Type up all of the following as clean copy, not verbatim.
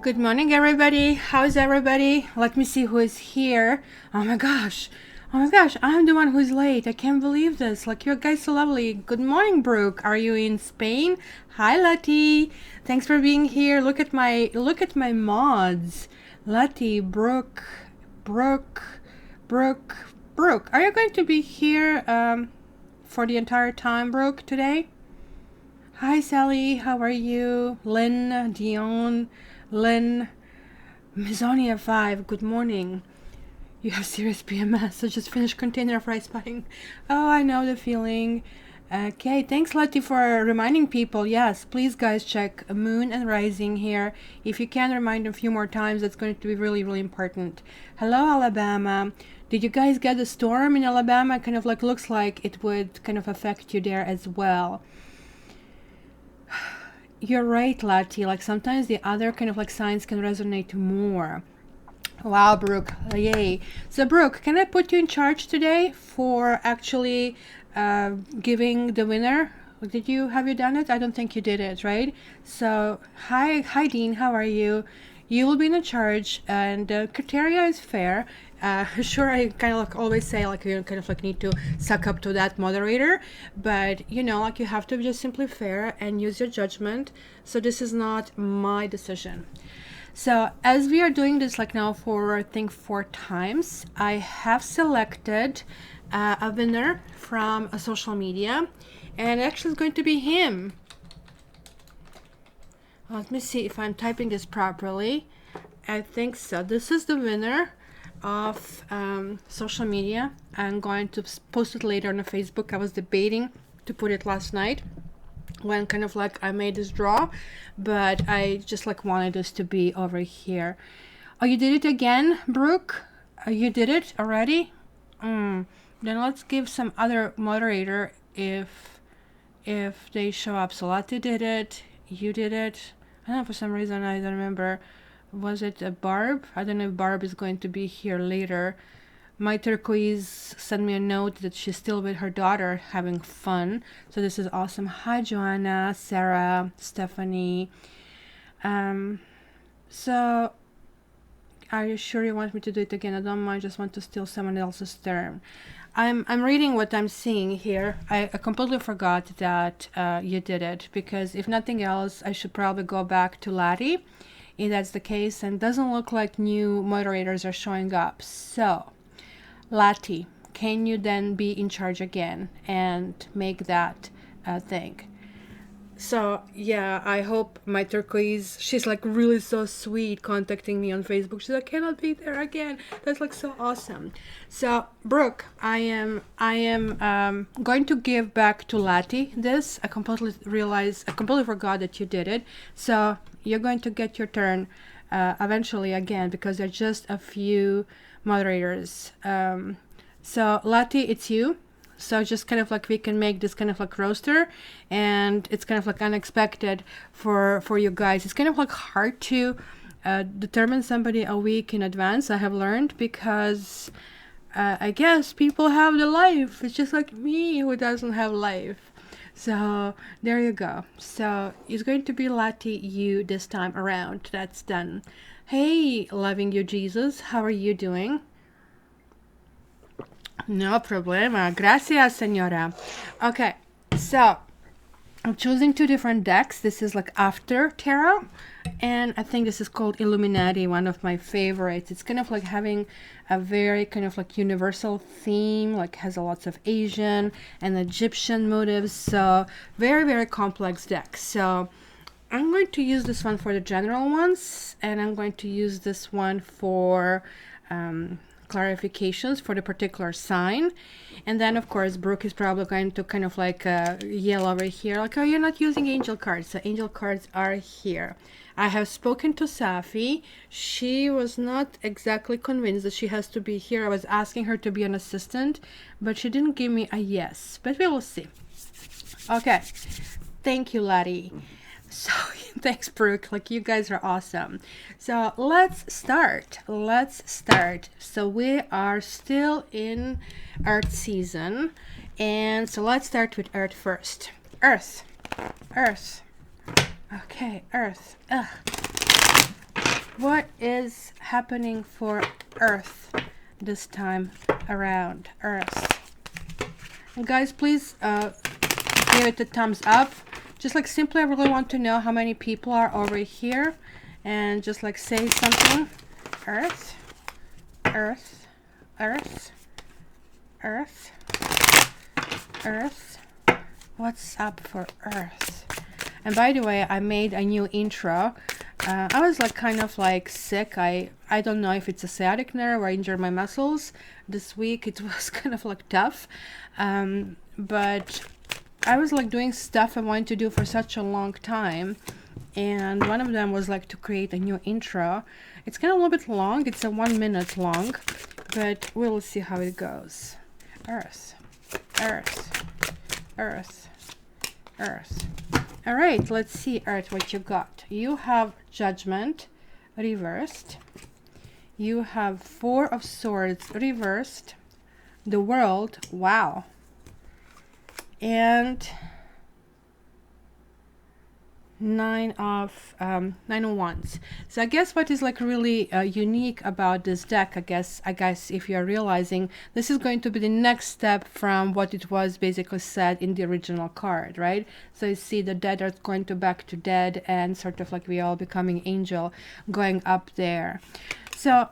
Good morning, everybody. How's everybody? Let me see who is here. Oh my gosh. I'm the one who's late. I can't believe this. Like, you guys so lovely. Good morning, Brooke. Are you in Spain? Hi, Lati. Thanks for being here. Look at my mods. Lati, Brooke. Are you going to be here for the entire time, Brooke, today? Hi, Sally. How are you? Lynn, Dion, Lynn, Mizonia 5. Good morning. You have serious PMS. I just finished container of rice pudding. Oh, I know the feeling. Okay, thanks, Lati, for reminding people. Yes, please, guys, check moon and rising here. If you can remind a few more times, that's going to be really, really important. Hello, Alabama. Did you guys get the storm in Alabama? Kind of like looks like it would kind of affect you there as well. You're right, Lati. Like, sometimes the other kind of like signs can resonate more. Wow, Brooke. Yay. So, Brooke, can I put you in charge today for actually giving the winner? Have you done it? I don't think you did it, right? So, hi, Dean. How are you? You will be in charge, and the criteria is fair. Sure, I kind of like always say, like, you kind of like need to suck up to that moderator, but you know, like, you have to be just simply fair and use your judgment. So this is not my decision. So as we are doing this like now for I think 4 times, I have selected a winner from a social media, and actually it's going to be him. Let me see if I'm typing this properly. I think so. This is the winner of social media. I'm going to post it later on Facebook. I was debating to put it last night when kind of like I made this draw, but I just like wanted this to be over here. Oh, you did it again, Brooke? You did it already? Then let's give some other moderator if they show up. So Lati did it. You did it. I don't know, for some reason I don't remember. Was it a Barb? I don't know if Barb is going to be here later. My turquoise sent me a note that she's still with her daughter having fun. So this is awesome. Hi, Joanna, Sarah, Stephanie. So are you sure you want me to do it again? I don't mind. Just want to steal someone else's term. I'm reading what I'm seeing here. I completely forgot that you did it, because if nothing else, I should probably go back to Lati if that's the case, and doesn't look like new moderators are showing up. So Lati, can you then be in charge again and make that thing? So yeah, I hope my turquoise, she's like really so sweet, contacting me on Facebook. She's like, cannot be there again. That's like so awesome. So Brooke, I am going to give back to Lati this. I completely forgot that you did it. So you're going to get your turn eventually again, because there are just a few moderators. So Lati, it's you. So just kind of like we can make this kind of like roster, and it's kind of like unexpected for you guys. It's kind of like hard to determine somebody a week in advance, I have learned, because I guess people have the life. It's just like me who doesn't have life. So there you go. So it's going to be Lati you this time around. That's done. Hey, loving you, Jesus. How are you doing? No problema. Gracias, señora. Okay, so I'm choosing 2 different decks. This is like After Tarot, and I think this is called Illuminati, one of my favorites. It's kind of like having a very kind of like universal theme, like has a lots of Asian and Egyptian motives. So very, very complex deck. So I'm going to use this one for the general ones, and I'm going to use this one for clarifications for the particular sign. And then of course Brooke is probably going to kind of like yell over here like, oh, you're not using angel cards. So angel cards are here. I have spoken to Safi. She was not exactly convinced that she has to be here. I was asking her to be an assistant, but she didn't give me a yes, but we will see. Okay, thank you, Lati. So thanks, Brooke. Like, you guys are awesome. So let's start. So we are still in Earth season, and so let's start with Earth first. Earth. Okay, Earth. What is happening for Earth this time around? Earth. And guys, please give it a thumbs up. Just like simply, I really want to know how many people are over here. And just like say something. Earth. Earth. Earth. Earth. Earth. What's up for Earth? And by the way, I made a new intro. I was like kind of like sick. I don't know if it's a sciatic nerve or I injured my muscles this week. It was kind of like tough. But I was like doing stuff I wanted to do for such a long time. And one of them was like to create a new intro. It's kind of a little bit long. It's a 1 minute long, but we'll see how it goes. Earth, Earth, Earth, Earth. All right, let's see, Earth, what you got. You have Judgment reversed. You have Four of Swords reversed. The World, wow. And Nine of Wands. So I guess what is like really unique about this deck, I guess if you are realizing, this is going to be the next step from what it was basically said in the original card, right? So you see the dead are going to back to dead, and sort of like we all becoming angel going up there. So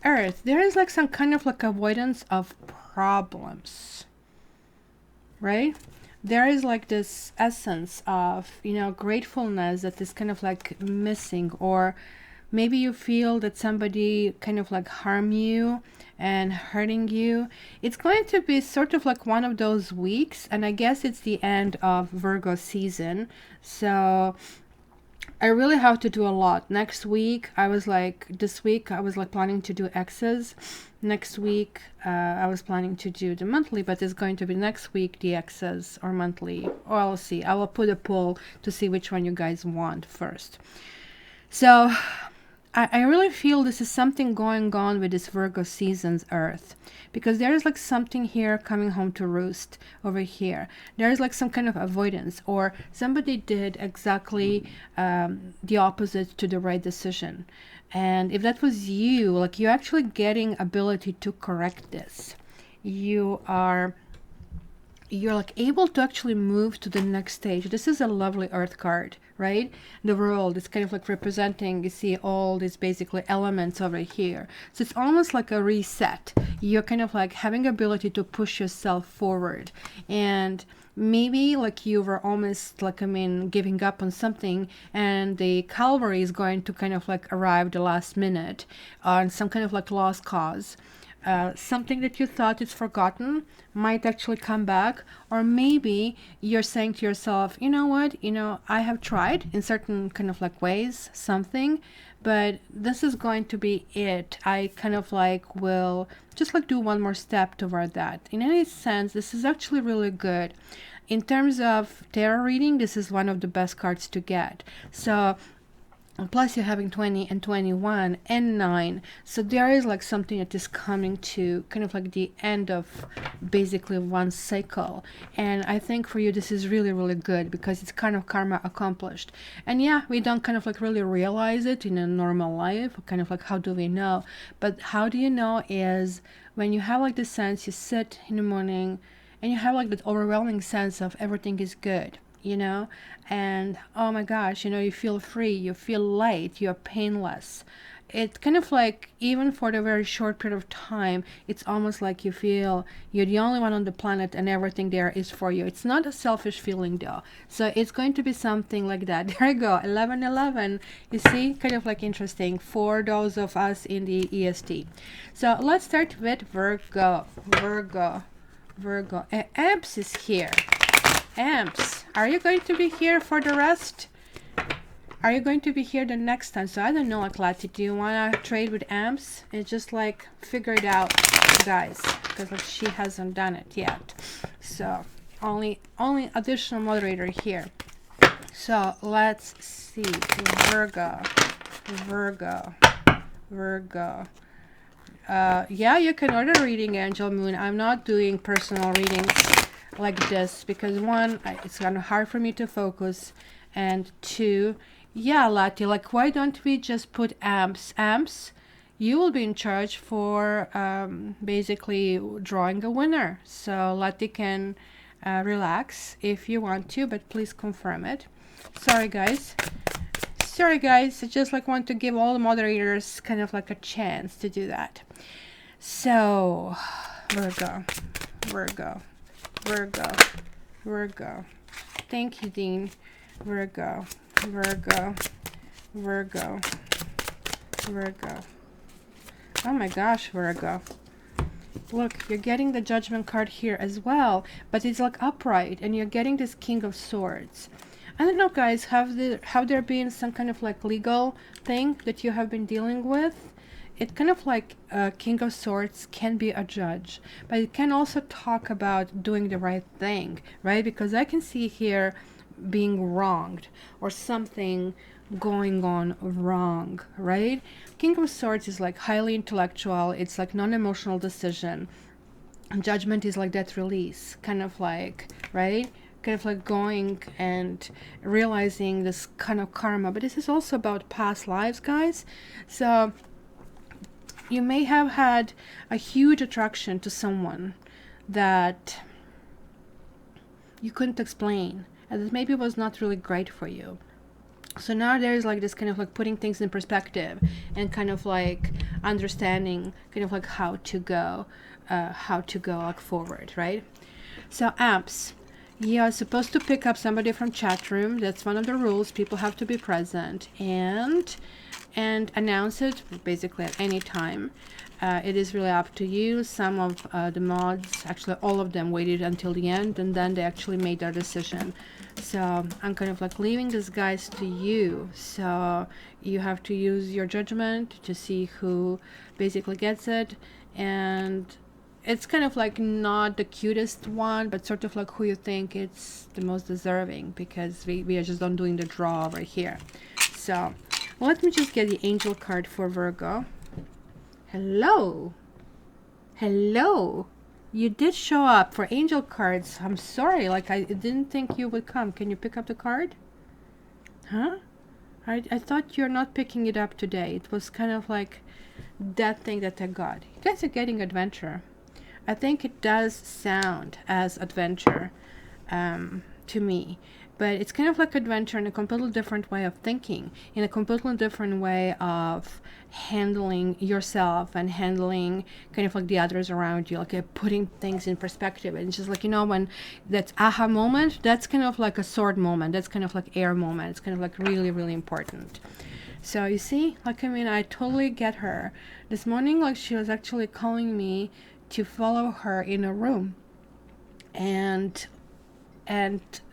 Earth, there is like some kind of like avoidance of problems, right? There is like this essence of, you know, gratefulness that is kind of like missing, or maybe you feel that somebody kind of like harm you and hurting you. It's going to be sort of like one of those weeks, and I guess it's the end of Virgo season. So I really have to do a lot. Next week, this week, I was like planning to do X's. Next week, I was planning to do the monthly, but it's going to be next week, the X's or monthly. Or I'll see. I will put a poll to see which one you guys want first. So I really feel this is something going on with this Virgo season's Earth, because there is like something here coming home to roost over here. There is like some kind of avoidance, or somebody did exactly the opposite to the right decision. And if that was you, like you're actually getting ability to correct this. You're like able to actually move to the next stage. This is a lovely Earth card, right? The world is kind of like representing, you see all these basically elements over here. So it's almost like a reset. You're kind of like having ability to push yourself forward. And maybe like you were almost like, giving up on something, and the cavalry is going to kind of like arrive the last minute on some kind of like lost cause. Something that you thought is forgotten might actually come back, or maybe you're saying to yourself, you know what, I have tried in certain kind of like ways something, but this is going to be it. I kind of like will just like do one more step toward that. In any sense, this is actually really good. In terms of tarot reading, this is one of the best cards to get. So plus you're having 20 and 21 and 9, so there is like something that is coming to kind of like the end of basically one cycle. And I think for you this is really, really good, because it's kind of karma accomplished. And yeah, we don't kind of like really realize it in a normal life, kind of like how do we know, but how do you know is when you have like the sense, you sit in the morning and you have like that overwhelming sense of everything is good, and oh my gosh, you feel free, you feel light, you're painless. It's kind of like, even for the very short period of time, it's almost like you feel you're the only one on the planet and everything there is for you. It's not a selfish feeling though. So it's going to be something like that. There you go, 1111. You see, kind of like interesting for those of us in the EST. So let's start with Virgo. Amps is here. Amps, are you going to be here for the rest? Are you going to be here the next time? So I don't know, like Lati, do you want to trade with Amps? It's just like figure it out, guys, because like she hasn't done it yet. So only additional moderator here. So let's see. Virgo. Yeah, you can order reading, Angel Moon. I'm not doing personal readings like this because one, it's kind of hard for me to focus, and two, Yeah, Lati, like why don't we just put amps? Amps, you will be in charge for basically drawing a winner. So Lati can relax if you want to, but please confirm it. Sorry guys. Sorry guys, I just like want to give all the moderators kind of like a chance to do that. So Virgo, Virgo, Virgo, Virgo. Thank you, Dean. Virgo, Virgo, Virgo, Virgo. Oh my gosh, Virgo. Look, you're getting the Judgment card here as well, but it's like upright, and you're getting this King of Swords. I don't know, guys, have there been some kind of like legal thing that you have been dealing with? It kind of like King of Swords can be a judge, but it can also talk about doing the right thing, right? Because I can see here being wronged or something going on wrong, right? King of Swords is like highly intellectual. It's like non-emotional decision. And Judgment is like that release, kind of like, right? Kind of like going and realizing this kind of karma. But this is also about past lives, guys. So you may have had a huge attraction to someone that you couldn't explain, and that maybe was not really great for you. So now there's like this kind of like putting things in perspective and kind of like understanding kind of like how to go like forward, right? So amps, you're supposed to pick up somebody from chat room. That's one of the rules. People have to be present and announce it basically at any time. It is really up to you. Some of the mods, actually all of them, waited until the end, and then they actually made their decision. So I'm kind of like leaving this, guys, to you. So you have to use your judgment to see who basically gets it. And it's kind of like not the cutest one, but sort of like who you think it's the most deserving, because we are just not doing the draw over here. So let me just get the angel card for Virgo. Hello. Hello. You did show up for angel cards. I'm sorry, like I didn't think you would come. Can you pick up the card? Huh? I thought you're not picking it up today. It was kind of like that thing that I got. You guys are getting adventure. I think it does sound as adventure to me. But it's kind of like adventure in a completely different way of thinking, in a completely different way of handling yourself and handling kind of like the others around you, like putting things in perspective. And it's just like, you know, when that's aha moment, that's kind of like a sword moment. That's kind of like air moment. It's kind of like really, really important. So you see, like, I mean, I totally get her. This morning, like, she was actually calling me to follow her in a room. And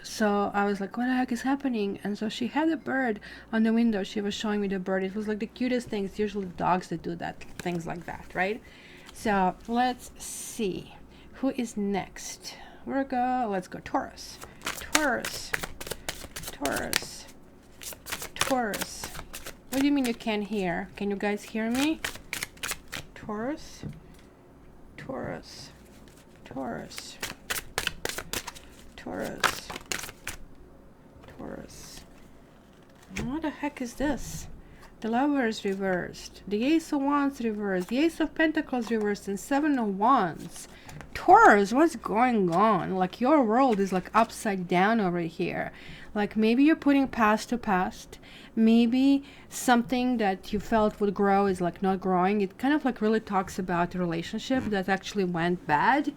so I was like, what the heck is happening? And so she had a bird on the window. She was showing me the bird. It was like the cutest thing. It's usually dogs that do that, things like that, right? So let's see. Who is next? Virgo. Let's go Taurus. Taurus. Taurus. Taurus. What do you mean you can't hear? Can you guys hear me? Taurus. Taurus. Taurus. Taurus. Taurus. What the heck is this? The Lovers reversed. The Ace of Wands reversed. The Ace of Pentacles reversed. And Seven of Wands. Taurus, what's going on? Like, your world is like upside down over here. Like, maybe you're putting past to past. Maybe something that you felt would grow is like not growing. It kind of like really talks about a relationship that actually went bad.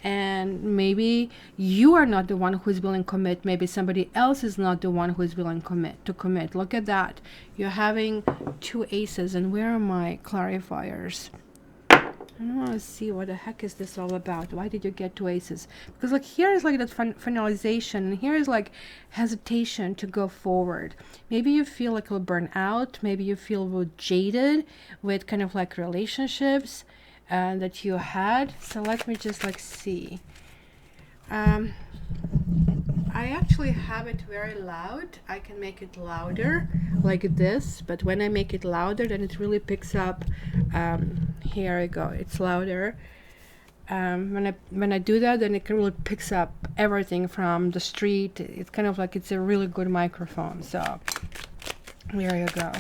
And maybe you are not the one who is willing to commit. Maybe somebody else is not the one who is willing to commit. Look at that. You're having two aces. And where are my clarifiers? I don't want to see what the heck is this all about. Why did you get two aces? Because like here is like that finalization. And here is like hesitation to go forward. Maybe you feel like you'll burn out. Maybe you feel jaded with kind of like relationships that you had. So let me just like see. I actually have it very loud. I can make it louder like this, but when I make it louder, then it really picks up. Here I go, it's louder. When I do that, then it really picks up everything from the street. It's kind of like it's a really good microphone. So There you go.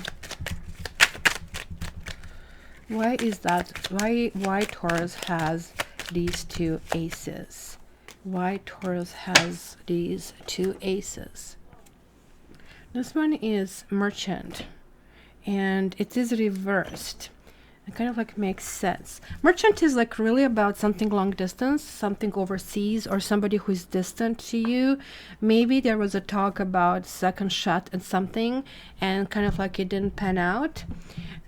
Why is that? Why Taurus has these two aces? Why Taurus has these two aces? This one is Merchant, and it is reversed. It kind of like makes sense. Merchant is like really about something long distance, something overseas, or somebody who is distant to you. Maybe there was a talk about second shot and something, and kind of like it didn't pan out.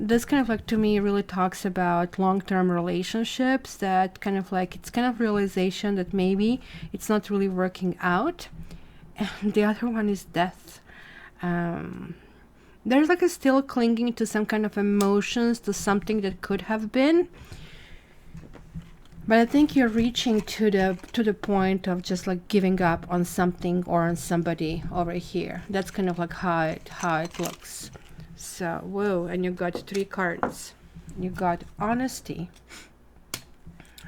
This kind of like, to me, really talks about long-term relationships, that kind of like, it's kind of realization that maybe it's not really working out. And the other one is death. There's like a still clinging to some kind of emotions, to something that could have been. But I think you're reaching to the point of just like giving up on something or on somebody over here. That's kind of like how it looks. So, whoa, and you got 3 cards. You got honesty,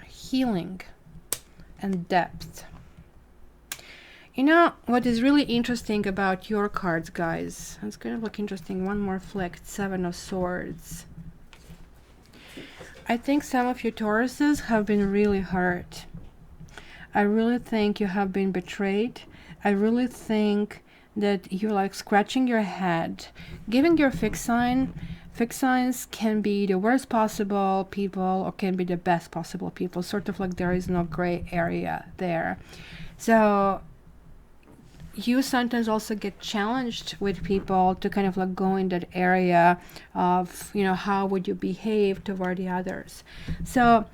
healing, and depth. You know, what is really interesting about your cards, guys, it's kind of like interesting, one more flick, 7 of Swords. I think some of you Tauruses have been really hurt. I really think you have been betrayed. I really think that you're like scratching your head, giving your fixed sign. Fixed signs can be the worst possible people or can be the best possible people, sort of like there is no gray area there. So you sometimes also get challenged with people to kind of like go in that area of, you know, how would you behave toward the others. So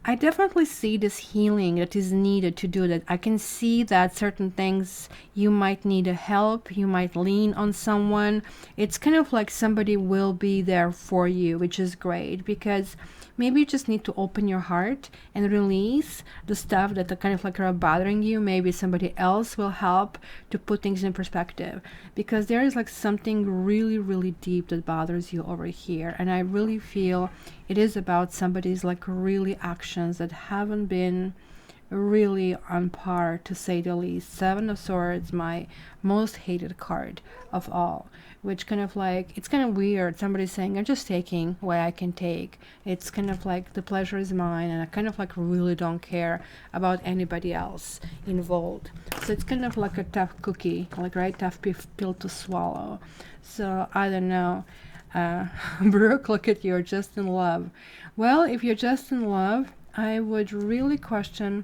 I definitely see this healing that is needed to do that. I can see that certain things you might need a help, you might lean on someone. It's kind of like somebody will be there for you, which is great, because maybe you just need to open your heart and release the stuff that are kind of like are bothering you. Maybe somebody else will help to put things in perspective, because there is like something really, really deep that bothers you over here. And I really feel it is about somebody's like really actions that haven't been really on par, to say the least. 7 of Swords, my most hated card of all, which kind of like, it's kind of weird. Somebody's saying, I'm just taking what I can take. It's kind of like the pleasure is mine, and I kind of like really don't care about anybody else involved. So it's kind of like a tough cookie, like right, tough pill to swallow. So I don't know. Brooke, look at you, you're just in love. Well, if you're just in love, I would really question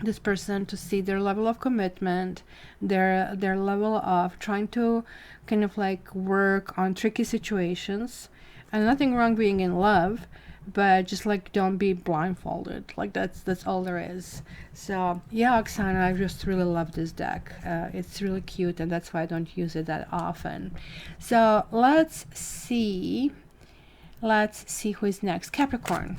this person to see their level of commitment, their level of trying to kind of like work on tricky situations. And nothing wrong being in love, but just like don't be blindfolded. Like that's all there is. So yeah, Oksana, I just really love this deck. It's really cute, and that's why I don't use it that often. So let's see who is next. Capricorn.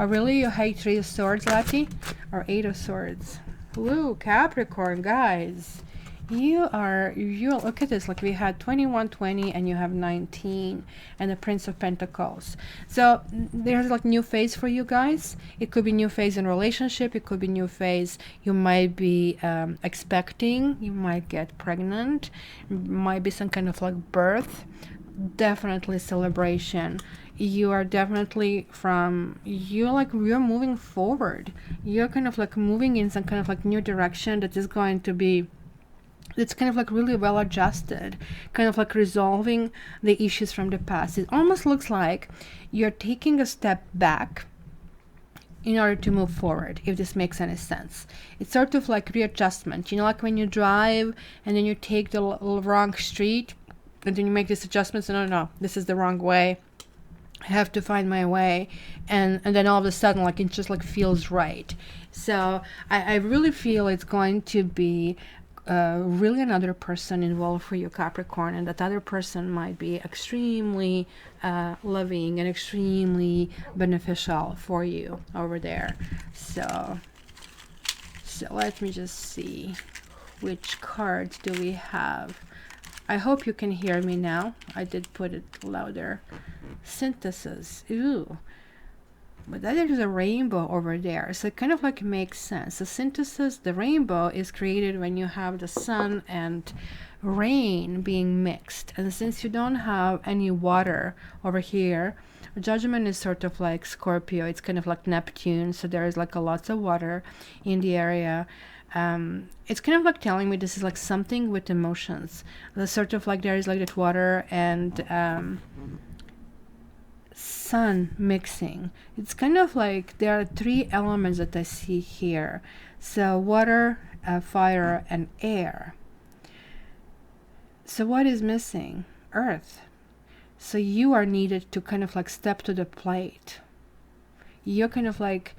Oh really, you hate 3 of Swords, Lati? Or 8 of Swords? Ooh, Capricorn, guys. You look at this, like we had 21, 20, and you have 19, and the Prince of Pentacles. So there's like new phase for you guys. It could be new phase in relationship. It could be new phase. You might be expecting. You might get pregnant. Might be some kind of like birth. Definitely celebration. You are definitely you're moving forward. You're kind of like moving in some kind of like new direction that is going to be, it's kind of like really well adjusted, kind of like resolving the issues from the past. It almost looks like you're taking a step back in order to move forward, if this makes any sense. It's sort of like readjustment, you know, like when you drive and then you take the wrong street and then you make these adjustments and no, this is the wrong way. I have to find my way, and then all of a sudden like it just like feels right. So I really feel it's going to be really another person involved for you, Capricorn, and that other person might be extremely loving and extremely beneficial for you over there. So let me just see, which cards do we have? I hope you can hear me now. I did put it louder. Synthesis. Ooh. but that there's a rainbow over there, so it kind of like makes sense. The synthesis, the rainbow is created when you have the sun and rain being mixed, and since you don't have any water over here, Judgment is sort of like Scorpio. It's kind of like Neptune, so there is like a lots of water in the area. It's kind of like telling me this is like something with emotions. The sort of like there is like that water and sun mixing. It's kind of like there are three elements that I see here. So water, fire, and air. So what is missing? Earth. So you are needed to kind of like step to the plate. You're kind of like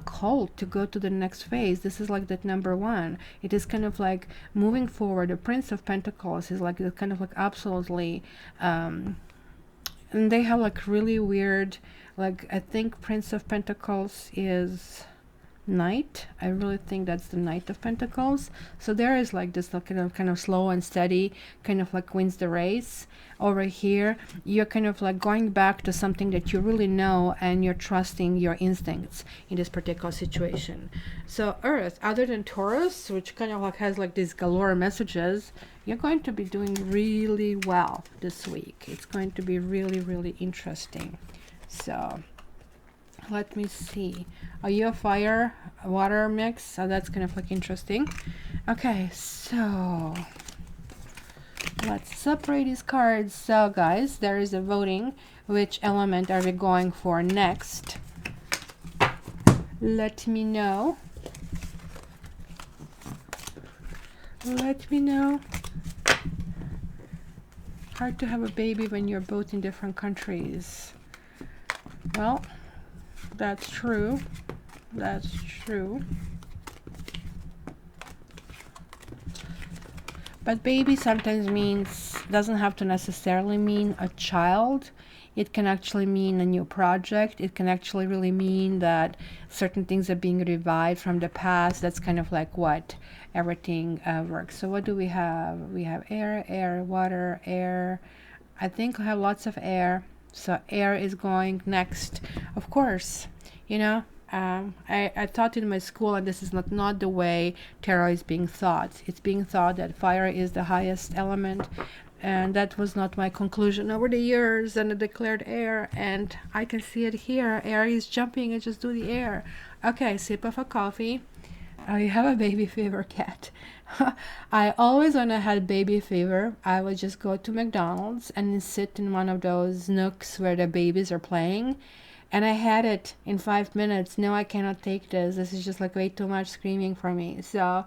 called to go to the next phase. This is like that number one. It is kind of like moving forward. The Prince of Pentacles is like kind of like absolutely and they have like really weird, like I think Prince of Pentacles is Knight. I really think that's the Knight of Pentacles. So there is like this like kind of slow and steady, kind of like wins the race. Over here you're kind of like going back to something that you really know, and you're trusting your instincts in this particular situation. So Earth, other than Taurus, which kind of like has like these galore messages, you're going to be doing really well this week. It's going to be really, really interesting. So let me see. Are you a fire water mix? So that's kind of like interesting. Okay, so let's separate these cards. So guys, there is a voting. Which element are we going for next? Let me know. Let me know. Hard to have a baby when you're both in different countries. Well, that's true. That's true. But baby sometimes doesn't have to necessarily mean a child. It can actually mean a new project. It can actually really mean that certain things are being revived from the past. That's kind of like what everything works. So what do we have? We have air, water, air. I think I have lots of air. So air is going next. Of course, you know, I taught in my school, and this is not the way tarot is being thought. It's being thought that fire is the highest element, and that was not my conclusion over the years, and I declared air, and I can see it here. Air is jumping and just do the air. Okay, sip of a coffee. You have a baby fever, cat. I always, when I had baby fever, I would just go to McDonald's and sit in one of those nooks where the babies are playing. And I had it in 5 minutes. No, I cannot take this. This is just like way too much screaming for me. So,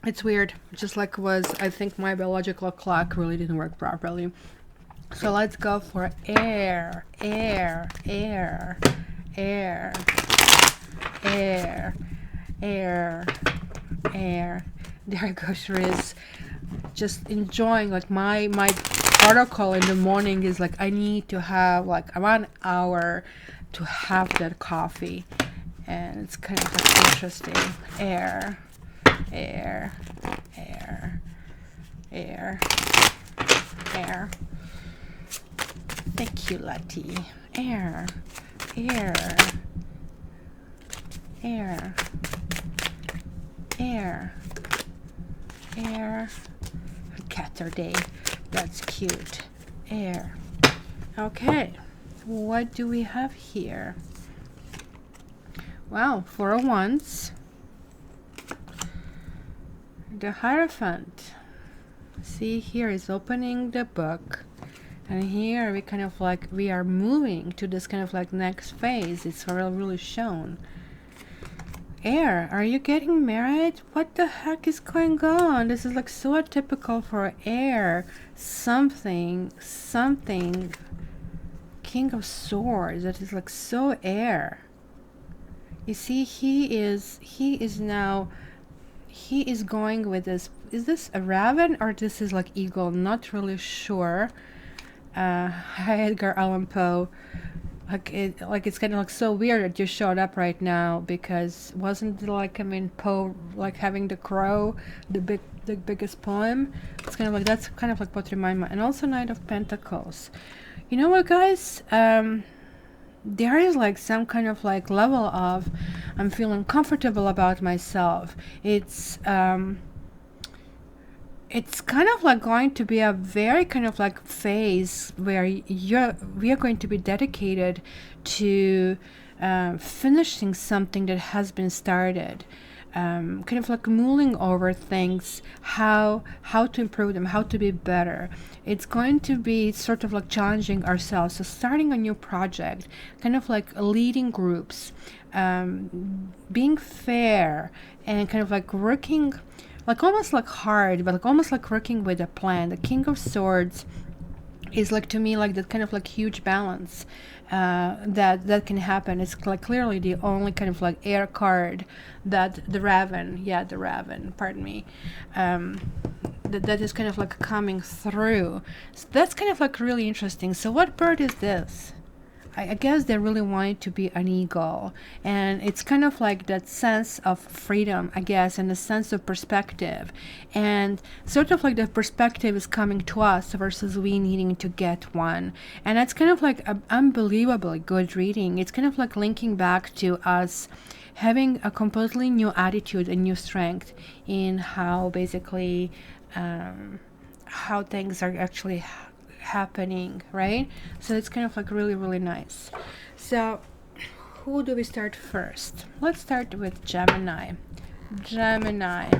it's weird. Just like I think my biological clock really didn't work properly. So let's go for air, air, air, air, air, air, air. There goes Riz. Just enjoying like my protocol in the morning is like I need to have like 1 hour to have that coffee, and it's kind of like interesting. Air, air, air, air, air. Thank you, Lati. Air, air, air, air, air. Saturday. That's cute. Air. Okay. What do we have here? Wow, for once, the Hierophant. See, here is opening the book, and here we kind of like we are moving to this kind of like next phase. It's really shown. Air, are you getting married? What the heck is going on? This is like so atypical for air. Something. King of Swords. That is like so air. You see, he is going with this. Is this a raven or this is like eagle? Not really sure. Hi, Edgar Allan Poe. It's kind of like so weird that you showed up right now, because wasn't it like, I mean, Poe like having the crow, the biggest poem? It's kind of like, that's kind of like what remind me. And also Knight of Pentacles. You know what, guys? There is like some kind of like level of I'm feeling comfortable about myself. It's kind of like going to be a very kind of like phase where we are going to be dedicated to finishing something that has been started. Kind of like mulling over things, how to improve them, how to be better. It's going to be sort of like challenging ourselves. So starting a new project, kind of like leading groups, being fair, and kind of like working, like almost like hard, but like almost like working with a plan. The King of Swords is like, to me, like that kind of like huge balance that can happen. It's like clearly the only kind of like air card that the Raven, pardon me, that is kind of like coming through. So that's kind of like really interesting. So what bird is this? I guess they really want it to be an eagle, and it's kind of like that sense of freedom, I guess, and a sense of perspective, and sort of like the perspective is coming to us versus we needing to get one. And that's kind of like an unbelievably good reading. It's kind of like linking back to us having a completely new attitude and new strength in how basically how things are actually happening, right? So it's kind of like really, really nice. So who do we start first? Let's start with Gemini. Gemini.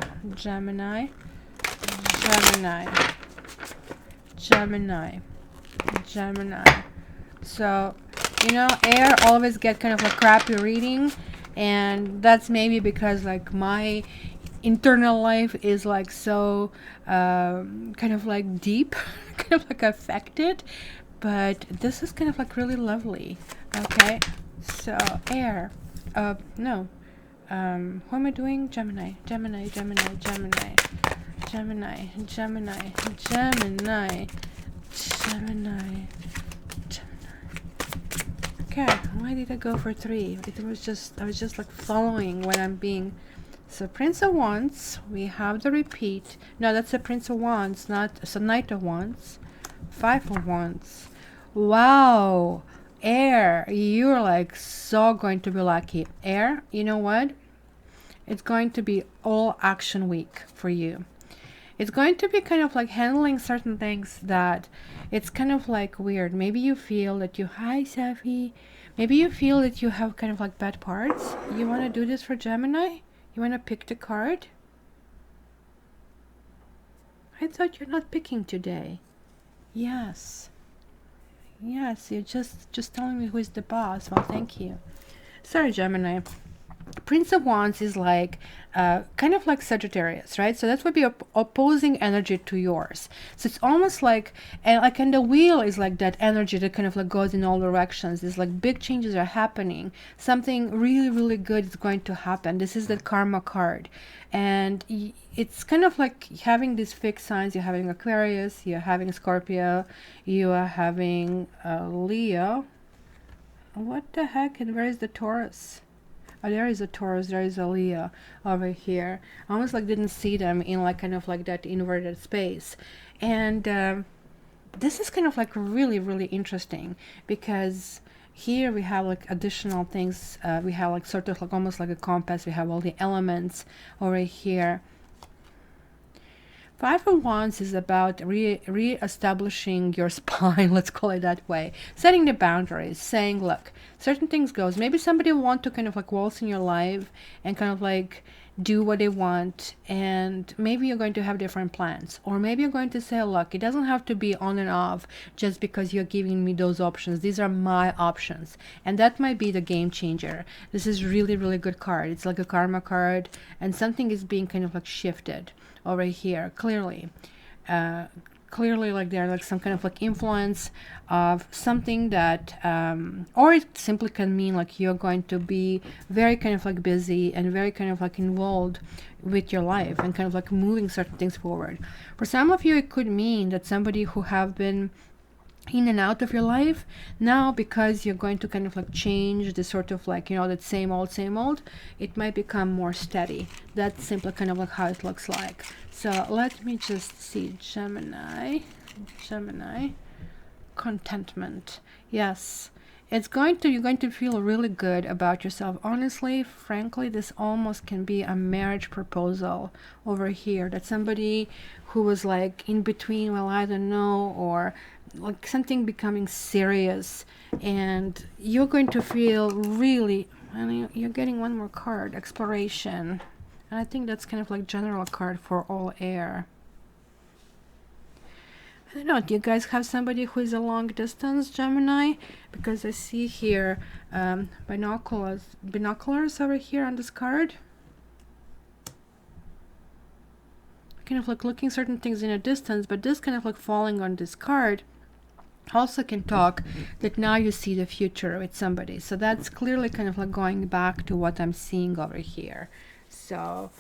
So, you know, air always get kind of a crappy reading, and that's maybe because like my internal life is like so kind of like deep, kind of like affected, but this is kind of like really lovely. Okay, so air, no, who am I doing? Gemini. Okay, why did I go for 3? I was just like following what I'm being. So Prince of Wands, we have the repeat. No, that's a Prince of Wands, not so Knight of Wands. 5 of Wands. Wow, air, you're like so going to be lucky. Air, you know what? It's going to be all action week for you. It's going to be kind of like handling certain things that it's kind of like weird. Maybe you feel that hi Safi. Maybe you feel that you have kind of like bad parts. You want to do this for Gemini? You want to pick the card? I thought you're not picking today. Yes, you're just telling me who is the boss. Well, thank you. Sorry, Gemini. Prince of Wands is like kind of like Sagittarius, right? So that would be opposing energy to yours. So it's almost like, and the wheel is like that energy that kind of like goes in all directions. There's like big changes are happening. Something really, really good is going to happen. This is the karma card. And it's kind of like having these fixed signs. You're having Aquarius, you're having Scorpio, you are having Leo. What the heck? And where is the Taurus? Oh, there is a Taurus, there is a Leo over here. I almost like didn't see them in like kind of like that inverted space. And this is kind of like really, really interesting because here we have like additional things. We have like sort of like almost like a compass. We have all the elements over here. 5 of Wands is about re-establishing your spine, let's call it that way. Setting the boundaries, saying, look, certain things goes. Maybe somebody will want to kind of like waltz in your life and kind of like do what they want, and maybe you're going to have different plans. Or maybe you're going to say, look, it doesn't have to be on and off just because you're giving me those options. These are my options. And that might be the game changer. This is really, really good card. It's like a karma card, and something is being kind of like shifted over here, clearly like there like some kind of like influence of something that or it simply can mean like you're going to be very kind of like busy and very kind of like involved with your life and kind of like moving certain things forward. For some of you, it could mean that somebody who have been in and out of your life now, because you're going to kind of like change the sort of like, you know, that same old, it might become more steady. That's simply kind of like how it looks like. So let me just see Gemini. contentment. Yes, it's going to, you're going to feel really good about yourself. Honestly, frankly, this almost can be a marriage proposal over here, that somebody who was like in between, well, I don't know, or like something becoming serious, and you're going to feel really, and you're getting one more card, exploration. And I think that's kind of like general card for all air. I don't know, do you guys have somebody who is a long distance, Gemini? Because I see here binoculars over here on this card. Kind of like looking certain things in a distance, but this kind of like falling on this card also can talk that now you see the future with somebody. So that's clearly kind of like going back to what I'm seeing over here. So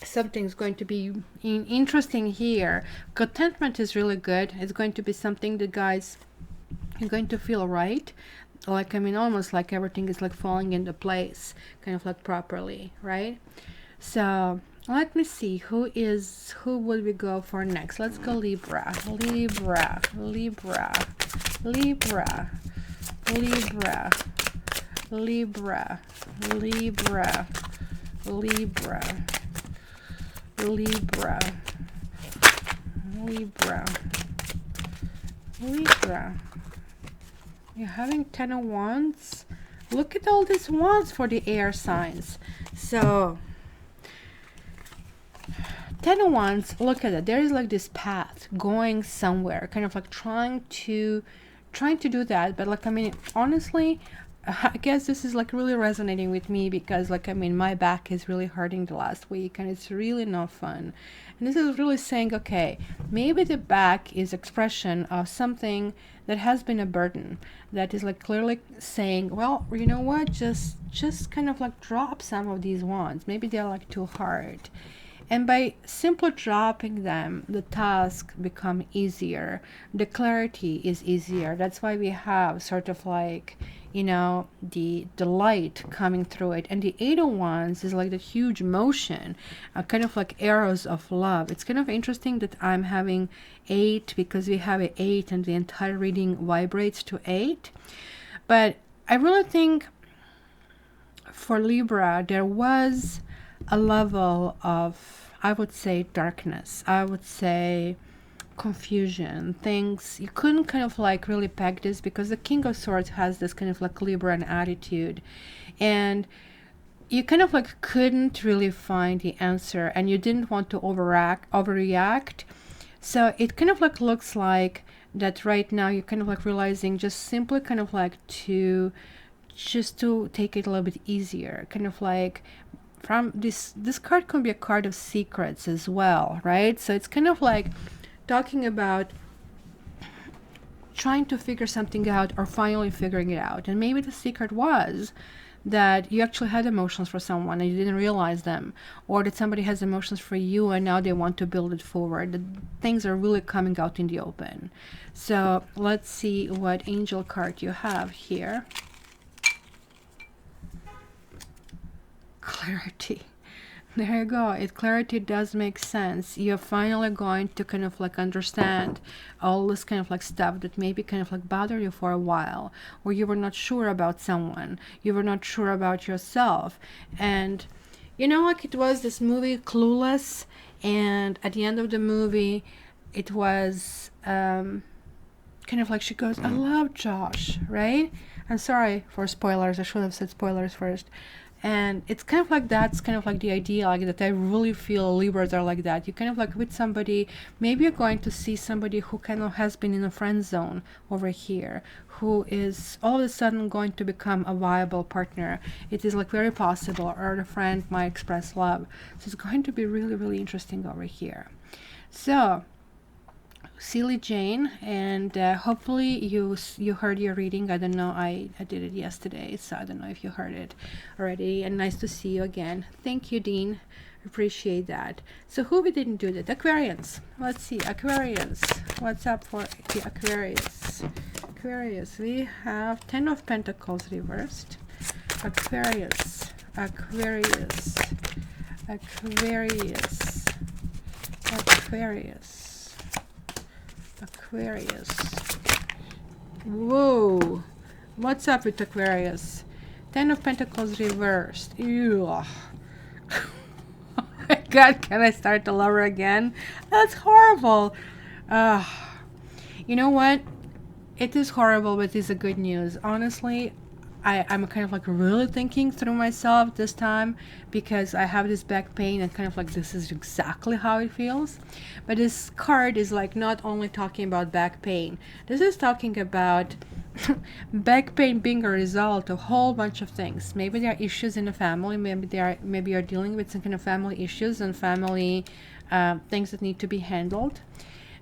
something's going to be interesting here. Contentment is really good. It's going to be something that, guys, you're going to feel right. Like, I mean, almost like everything is like falling into place, kind of like properly, right? So let me see, who would we go for next? Let's go Libra. Libra, Libra, Libra, Libra, Libra, Libra, Libra, Libra, Libra, Libra. You're having 10 of Wands. Look at all these wands for the air signs. So 10 of Wands, look at it. There is like this path going somewhere, kind of like trying to do that. But like, I mean, honestly, I guess this is like really resonating with me, because like, I mean, my back is really hurting the last week and it's really not fun. And this is really saying, okay, maybe the back is expression of something that has been a burden, that is like clearly saying, well, you know what, just kind of like drop some of these wands. Maybe they're like too hard. And by simply dropping them, the task become easier. The clarity is easier. That's why we have sort of like, you know, the light coming through it. And the 8 of Wands is like the huge motion, kind of like arrows of love. It's kind of interesting that I'm having 8, because we have an 8 and the entire reading vibrates to 8. But I really think for Libra, there was a level of, I would say, darkness. I would say confusion, things you couldn't kind of like really peg this, because the King of Swords has this kind of like Libran attitude, and you kind of like couldn't really find the answer, and you didn't want to overreact. So it kind of like looks like that right now you're kind of like realizing just simply kind of like to take it a little bit easier, kind of like from this card can be a card of secrets as well, right? So it's kind of like talking about trying to figure something out, or finally figuring it out. And maybe the secret was that you actually had emotions for someone and you didn't realize them, or that somebody has emotions for you and now they want to build it forward. The things are really coming out in the open. So let's see what angel card you have here. Clarity. There you go. Clarity does make sense. You're finally going to kind of like understand all this kind of like stuff that maybe kind of like bothered you for a while, or you were not sure about someone, you were not sure about yourself. And you know, like it was this movie Clueless, and at the end of the movie it was kind of like she goes, I love Josh, right? I'm sorry for spoilers, I should have said spoilers first. And it's kind of like, that's kind of like the idea, like that I really feel Libras are like that. You kind of like with somebody, maybe you're going to see somebody who kind of has been in a friend zone over here, who is all of a sudden going to become a viable partner. It is like very possible, or the friend might express love. So it's going to be really, really interesting over here. So Silly Jane, and hopefully you heard your reading. I don't know, I did it yesterday, so I don't know if you heard it already. And nice to see you again. Thank you, Dean, appreciate that. So who we didn't do that? Aquarians. Let's see, Aquarians, what's up for the Aquarius? Aquarius, we have 10 of Pentacles reversed. Aquarius, Aquarius, Aquarius, Aquarius, Aquarius, Whoa. What's up with Aquarius? Ten of Pentacles reversed. Ew. Oh my God, can I start the lover again? That's horrible. You know what? It is horrible, but it's a good news. Honestly, I'm kind of like really thinking through myself this time, because I have this back pain and kind of like this is exactly how it feels. But this card is like not only talking about back pain. This is talking about back pain being a result of a whole bunch of things. Maybe there are issues in the family. Maybe you're dealing with some kind of family issues and family things that need to be handled.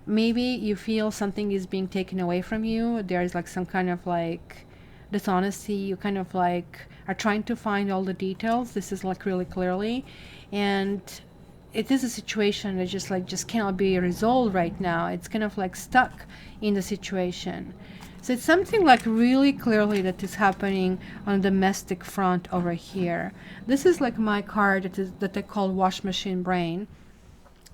Maybe you feel something is being taken away from you. There's like some kind of like dishonesty. You kind of like are trying to find all the details. This is like really clearly, and it is a situation that just cannot be resolved right now. It's kind of like stuck in the situation. So it's something like really clearly that is happening on the domestic front over here. This is like my card that they call wash machine brain.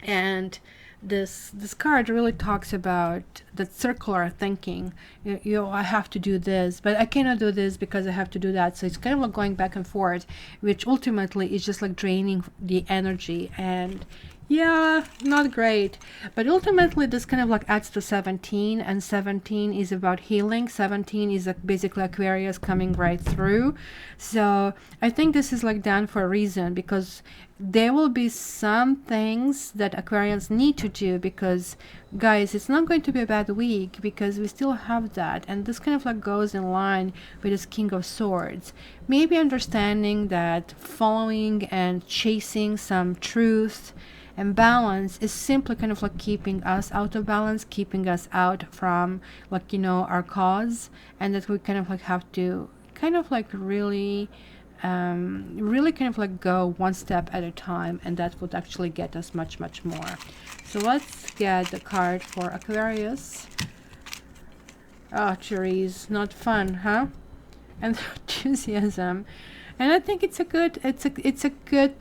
And this card really talks about the circular thinking. I have to do this, but I cannot do this because I have to do that. So it's kind of like going back and forth, which ultimately is just like draining the energy. And yeah, not great. But ultimately this kind of like adds to 17, and 17 is about healing. 17 is like basically Aquarius coming right through. So I think this is like done for a reason, because there will be some things that Aquarians need to do, because guys, it's not going to be a bad week, because we still have that, and this kind of like goes in line with this King of Swords. Maybe understanding that following and chasing some truth and balance is simply kind of like keeping us out of balance, keeping us out from like, you know, our cause, and that we kind of like have to kind of like really kind of like go one step at a time, and that would actually get us much more. So let's get the card for Aquarius. Oh, cherries, not fun, huh? And enthusiasm. And I think it's a good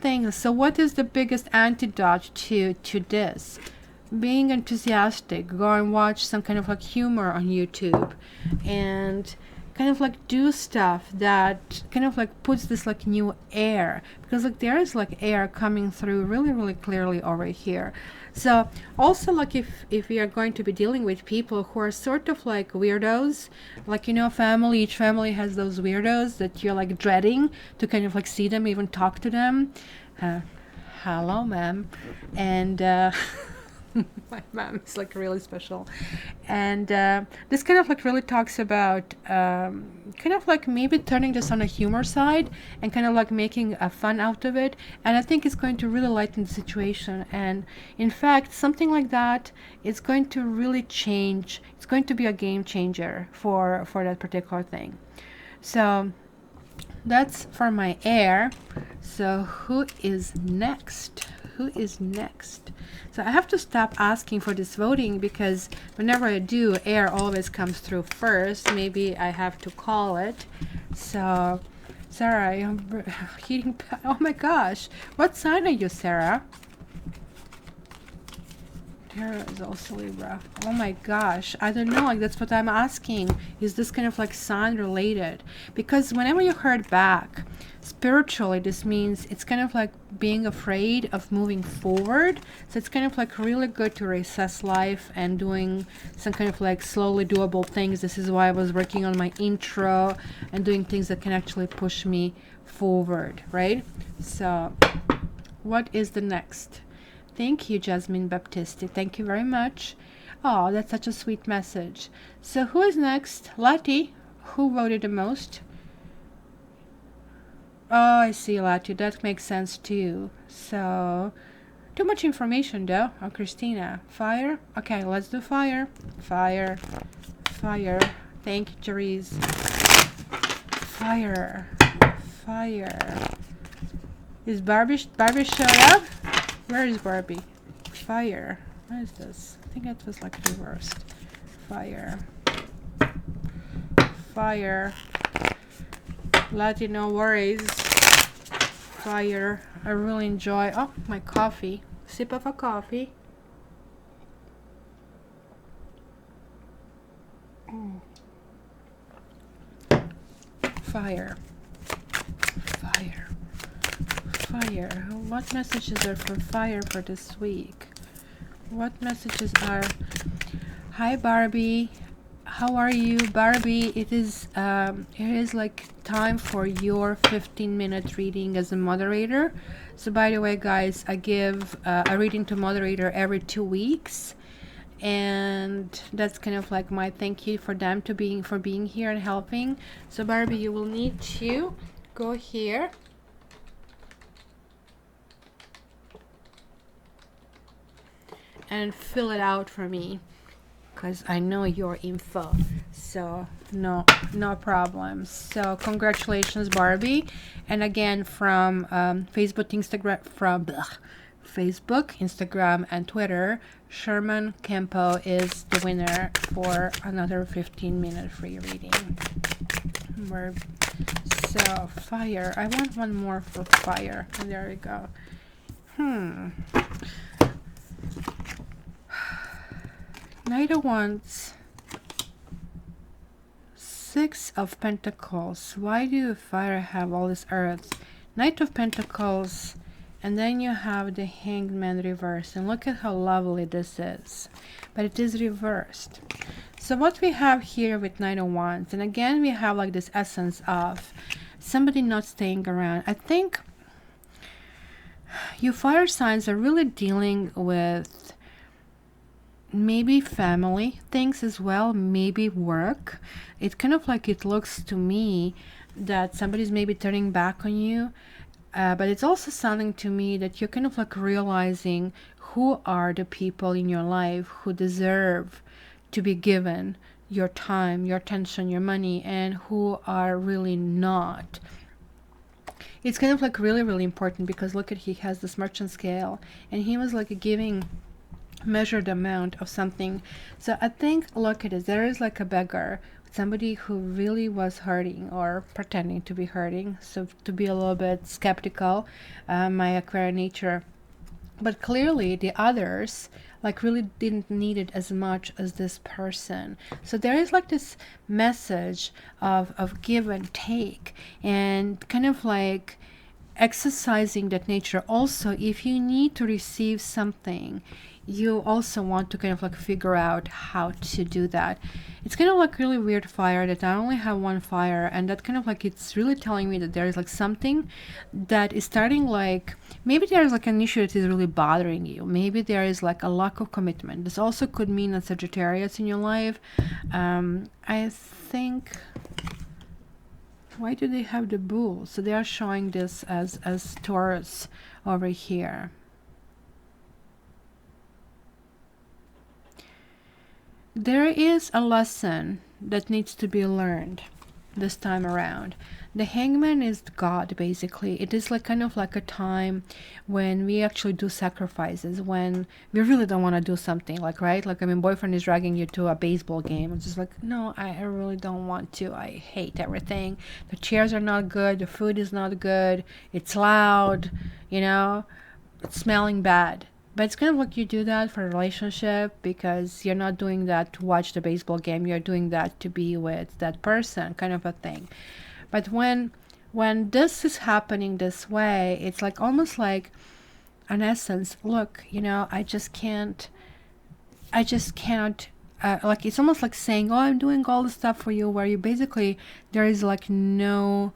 thing. So what is the biggest antidote to this? Being enthusiastic. Go and watch some kind of like humor on YouTube, and kind of like do stuff that kind of like puts this like new air, because like there is like air coming through really clearly over here. So also like if we are going to be dealing with people who are sort of like weirdos, like, you know, each family has those weirdos that you're like dreading to kind of like see them, even talk to them. Hello, ma'am. And my mom is like really special. And this kind of like really talks about kind of like maybe turning this on a humor side and kind of like making a fun out of it. And I think it's going to really lighten the situation. And in fact, something like that is going to really change. It's going to be a game changer for that particular thing. So that's for my air. So who is next? Who is next? So I have to stop asking for this voting, because whenever I do, air always comes through first. Maybe I have to call it. So Sarah, I'm heating. Oh my gosh, what sign are you, Sarah? Here is also Libra. Oh my gosh, I don't know, like that's what I'm asking. Is this kind of like sign related? Because whenever you heard back spiritually, this means it's kind of like being afraid of moving forward. So it's kind of like really good to reassess life and doing some kind of like slowly doable things. This is why I was working on my intro and doing things that can actually push me forward, right? So what is the next? Thank you, Jasmine Baptiste. Thank you very much. Oh, that's such a sweet message. So who is next? Lati, who voted the most? Oh, I see, Lati. That makes sense too. So, too much information though. Oh, Christina. Fire? Okay, let's do fire. Fire. Fire. Thank you, Therese. Fire. Fire. Is Barbie showed up? Where is Barbie? Fire. What is this? I think it was like reversed. Fire. Fire. Lati, no worries. Fire. I really enjoy. Oh, my coffee. Sip of a coffee. fire. Fire. Fire. What messages are for fire for this week? What messages are... Hi Barbie, how are you? Barbie, it is like time for your 15-minute reading as a moderator. So by the way guys, I give a reading to moderator every 2 weeks, and that's kind of like my thank you for them for being here and helping. So Barbie, you will need to go here and fill it out for me, because I know your info. So no problem. So congratulations Barbie. And again, from Facebook, Instagram and Twitter, Sherman Campo is the winner for another 15-minute free reading. So fire, I want one more for fire. And there we go. Knight of Wands, Six of Pentacles. Why do fire have all this earth? Knight of Pentacles, and then you have the Hanged Man reversed. And look at how lovely this is. But it is reversed. So what we have here with Knight of Wands, and again we have like this essence of somebody not staying around. I think you fire signs are really dealing with maybe family things as well, maybe work. It's kind of like, it looks to me that somebody's maybe turning back on you, but it's also sounding to me that you're kind of like realizing who are the people in your life who deserve to be given your time, your attention, your money, and who are really not. It's kind of like really important, because look at, he has this merchant scale, and he was like giving measured amount of something. So I think, look at it, there is like a beggar, somebody who really was hurting or pretending to be hurting. So to be a little bit skeptical, my Aquarian nature, but clearly the others like really didn't need it as much as this person. So there is like this message of give and take, and kind of like exercising that nature. Also, if you need to receive something, you also want to kind of like figure out how to do that. It's kind of like really weird fire that I only have one fire, and that kind of like, it's really telling me that there is like something that is starting, like maybe there is like an issue that is really bothering you. Maybe there is like a lack of commitment. This also could mean a Sagittarius in your life. I think, why do they have the bull? So they are showing this as Taurus over here. There is a lesson that needs to be learned this time around. The Hangman is God, basically. It is like kind of like a time when we actually do sacrifices, when we really don't want to do something, like, right? Like, I mean, boyfriend is dragging you to a baseball game. It's just like, no, I really don't want to. I hate everything. The chairs are not good. The food is not good. It's loud, you know, it's smelling bad. But it's kind of like you do that for a relationship, because you're not doing that to watch the baseball game. You're doing that to be with that person, kind of a thing. But when this is happening this way, it's like almost like an essence. Look, you know, I just can't. Like, it's almost like saying, oh, I'm doing all the stuff for you, where you basically, there is like no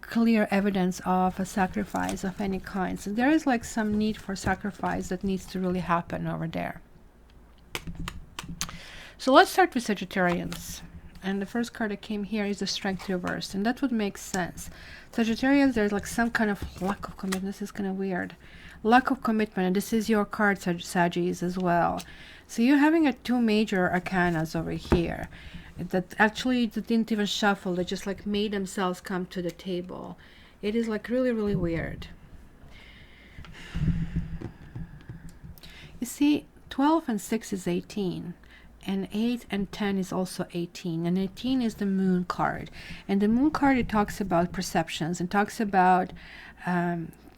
clear evidence of a sacrifice of any kind. So there is like some need for sacrifice that needs to really happen over there. So let's start with Sagittarians. And the first card that came here is the Strength reversed, and that would make sense. Sagittarius, there's like some kind of lack of commitment. This is kind of weird. Lack of commitment, and this is your card, Saggies, as well. So you're having two major arcanas over here that actually didn't even shuffle. They just like made themselves come to the table. It is like really weird. You see, 12 and 6 is 18. And 8 and 10 is also 18. And 18 is the Moon card. And the Moon card, it talks about perceptions and talks about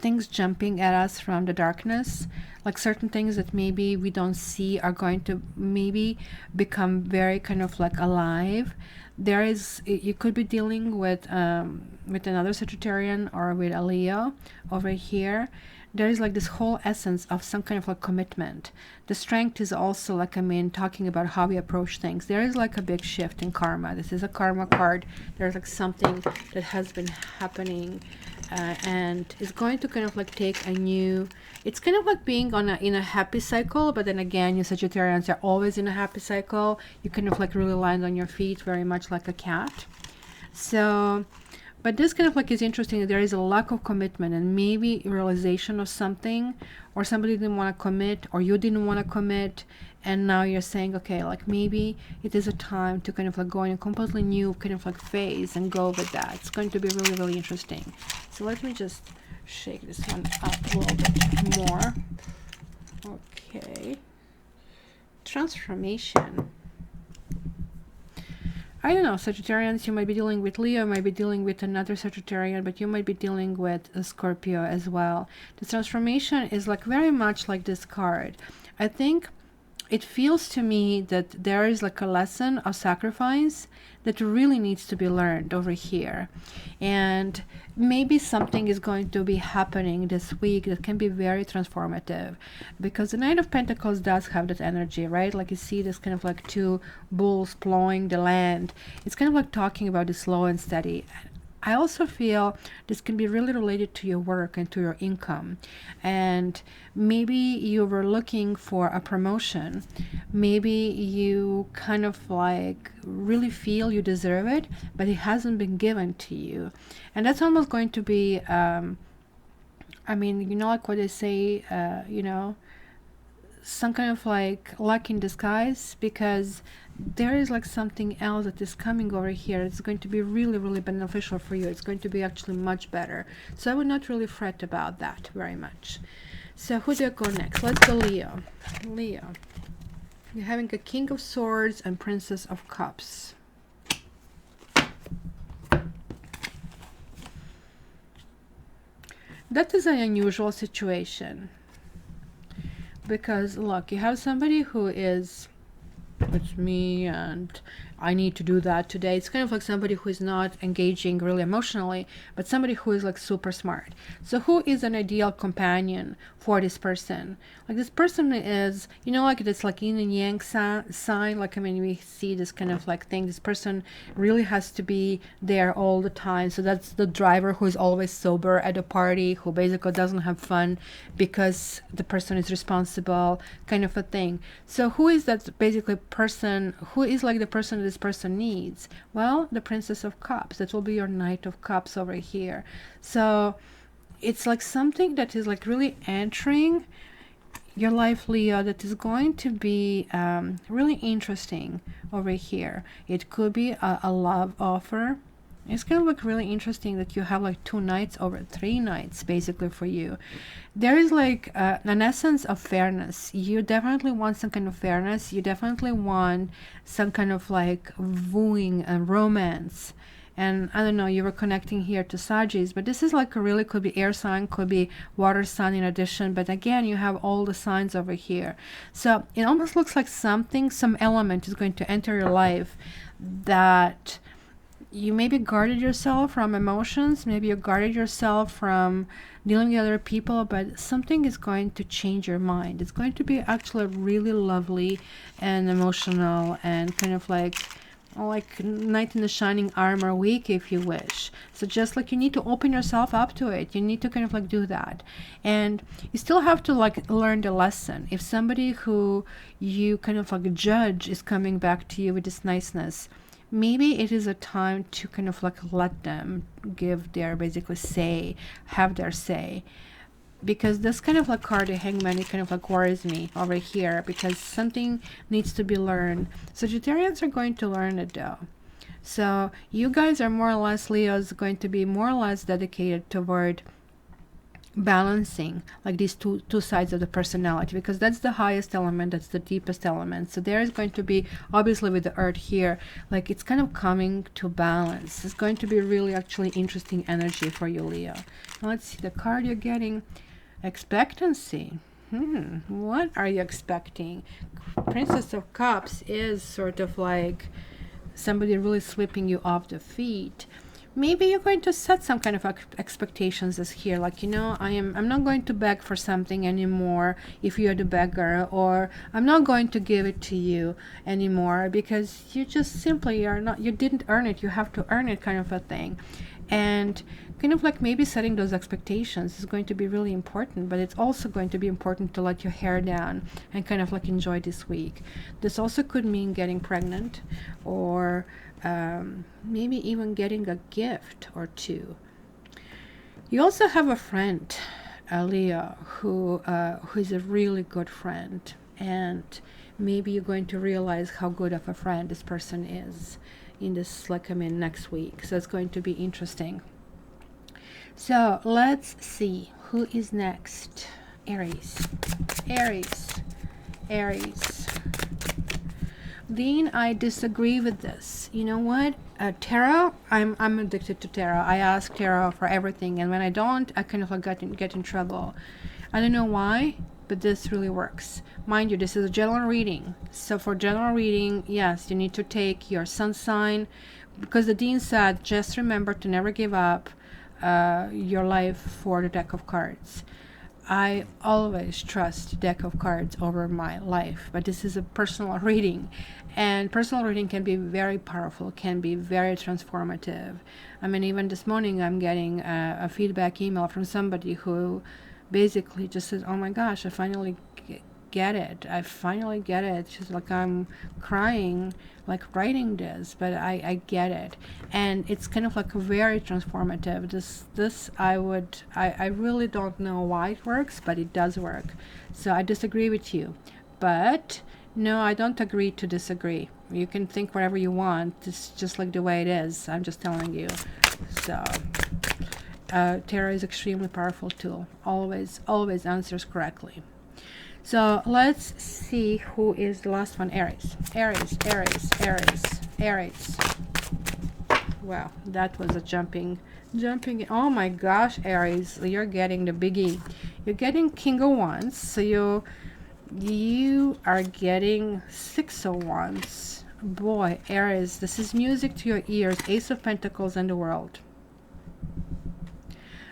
things jumping at us from the darkness, like certain things that maybe we don't see are going to maybe become very kind of like alive. There is, you could be dealing with another Sagittarian or with a Leo over here. There is like this whole essence of some kind of like commitment. The strength is also like, I mean, talking about how we approach things. There is like a big shift in karma. This is a karma card. There's like something that has been happening and is going to kind of like take a new, it's kind of like being on in a happy cycle, but then again, you Sagittarians are always in a happy cycle. You kind of like really land on your feet very much like a cat. So, but this kind of like is interesting. There is a lack of commitment and maybe realization of something, or somebody didn't want to commit, or you didn't want to commit, and now you're saying, okay, like maybe it is a time to kind of like go in a completely new kind of like phase and go with that. It's going to be really, really interesting. So let me just shake this one up a little bit more. Okay. Transformation. I don't know, Sagittarians, you might be dealing with Leo, might be dealing with another Sagittarian, but you might be dealing with a Scorpio as well. The transformation is like very much like this card. I think it feels to me that there is like a lesson of sacrifice that really needs to be learned over here. And maybe something is going to be happening this week that can be very transformative, because the Knight of Pentacles does have that energy, right? Like you see this kind of like two bulls plowing the land. It's kind of like talking about the slow and steady. I also feel this can be really related to your work and to your income. And maybe you were looking for a promotion. Maybe you kind of like really feel you deserve it, but it hasn't been given to you. And that's almost going to be, I mean, you know, like what they say, you know, some kind of like luck in disguise, because there is like something else that is coming over here. It's going to be really, really beneficial for you. It's going to be actually much better. So I would not really fret about that very much. So who do I go next? Let's go Leo. Leo. You're having a King of Swords and Princess of Cups. That is an unusual situation. Because look, you have somebody who is, it's me and I need to do that today. It's kind of like somebody who is not engaging really emotionally, but somebody who is like super smart. So who is an ideal companion for this person? Like this person is, you know, like it's like yin and yang sign. Like, I mean, we see this kind of like thing. This person really has to be there all the time. So that's the driver who is always sober at a party, who basically doesn't have fun because the person is responsible, kind of a thing. So who is that basically person? Who is like the person this person needs? Well, the Princess of Cups. That will be your Knight of Cups over here. So it's like something that is like really entering your life, Leo, that is going to be really interesting over here. It could be a love offer. It's going to look really interesting that you have like 2 nights over 3 nights basically for you. There is like an essence of fairness. You definitely want some kind of fairness. You definitely want some kind of like wooing and romance. And I don't know, you were connecting here to Sagittarius, but this is like a really, could be air sign, could be water sign in addition. But again, you have all the signs over here. So it almost looks like something, some element is going to enter your life that you maybe guarded yourself from emotions, maybe you guarded yourself from dealing with other people, but something is going to change your mind. It's going to be actually really lovely and emotional and kind of like knight in the shining armor week, if you wish. So just like you need to open yourself up to it, you need to kind of like do that, and you still have to like learn the lesson. If somebody who you kind of like judge is coming back to you with this niceness, maybe it is a time to kind of like let them give their basically say, have their say. Because this kind of like card, the Hangman, it kind of like worries me over here, because something needs to be learned. Sagittarians are going to learn it though. So you guys are more or less, Leo's going to be more or less dedicated toward balancing like these two sides of the personality, because that's the highest element, that's the deepest element. So there is going to be, obviously with the earth here, like it's kind of coming to balance. It's going to be really actually interesting energy for you, Leo. Now let's see the card you're getting. Expectancy. What are you expecting? Princess of Cups is sort of like somebody really sweeping you off the feet. Maybe you're going to set some kind of expectations as here, like, you know, I'm not going to beg for something anymore if you're the beggar, or I'm not going to give it to you anymore because you just simply are not, you didn't earn it, you have to earn it, kind of a thing. And kind of like maybe setting those expectations is going to be really important, but it's also going to be important to let your hair down and kind of like enjoy this week. This also could mean getting pregnant, or maybe even getting a gift or two. You also have a friend, Leo, who is a really good friend, and maybe you're going to realize how good of a friend this person is in this, like, I mean, next week. So it's going to be interesting. So let's see who is next. Aries. Dean, I disagree with this. You know what? Tarot, I'm addicted to tarot. I ask tarot for everything, and when I don't, I kind of like get in trouble. I don't know why, but this really works. Mind you, this is a general reading. So for general reading, yes, you need to take your sun sign, because the Dean said, just remember to never give up your life for the deck of cards. I always trust deck of cards over my life, but this is a personal reading, and personal reading can be very powerful, can be very transformative. I mean, even this morning I'm getting a feedback email from somebody who basically just says, oh my gosh, I finally get it. I finally get it. She's like, I'm crying, like writing this, but I get it. And it's kind of like very transformative. This I really don't know why it works, but it does work. So I disagree with you. But no, I don't agree to disagree. You can think whatever you want. It's just like the way it is. I'm just telling you. So tarot is extremely powerful tool. Always answers correctly. So let's see who is the last one. Aries. Wow, that was a jumping. Oh my gosh, Aries, you're getting the biggie. You're getting King of Wands. So you are getting 6 of Wands. Boy, Aries, this is music to your ears. Ace of Pentacles and the World.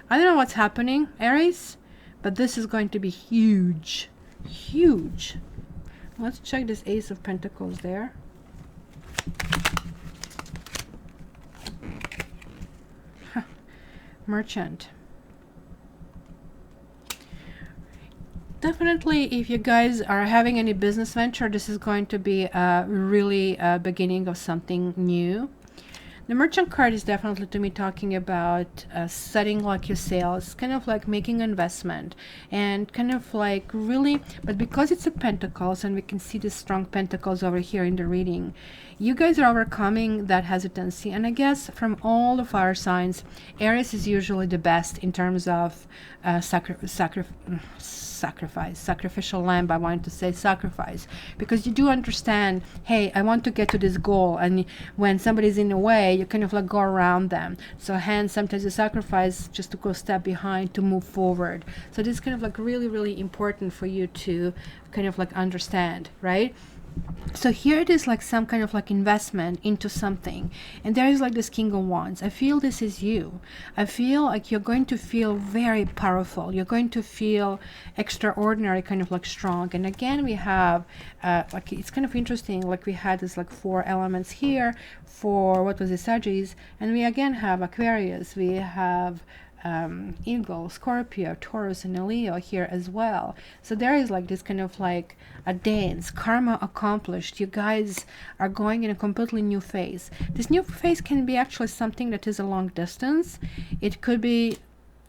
I don't know what's happening, Aries, but this is going to be huge. Let's check this Ace of Pentacles there. Merchant. Definitely, if you guys are having any business venture, this is going to be a really beginning of something new. The Merchant card is definitely, to me, talking about setting like your sails, kind of like making an investment, and kind of like really, but because it's a Pentacles, and we can see the strong Pentacles over here in the reading, you guys are overcoming that hesitancy. And I guess from all the fire signs, Aries is usually the best in terms of sacrificial lamb. I wanted to say sacrifice, because you do understand, hey, I want to get to this goal, and when somebody's in the way, you kind of like go around them. So hence sometimes you sacrifice just to go a step behind to move forward. So this is kind of like really important for you to kind of like understand, right? So here it is, like some kind of like investment into something, and there is like this King of Wands. I feel this is you. I feel like you're going to feel very powerful. You're going to feel extraordinary, kind of like strong. And again, we have like, it's kind of interesting, like we had this like 4 elements here for, what was it, Sagittarius, and we again have Aquarius, we have Eagle, Scorpio, Taurus, and Leo here as well. So there is like this kind of like a dance, karma accomplished. You guys are going in a completely new phase. This new phase can be actually something that is a long distance. It could be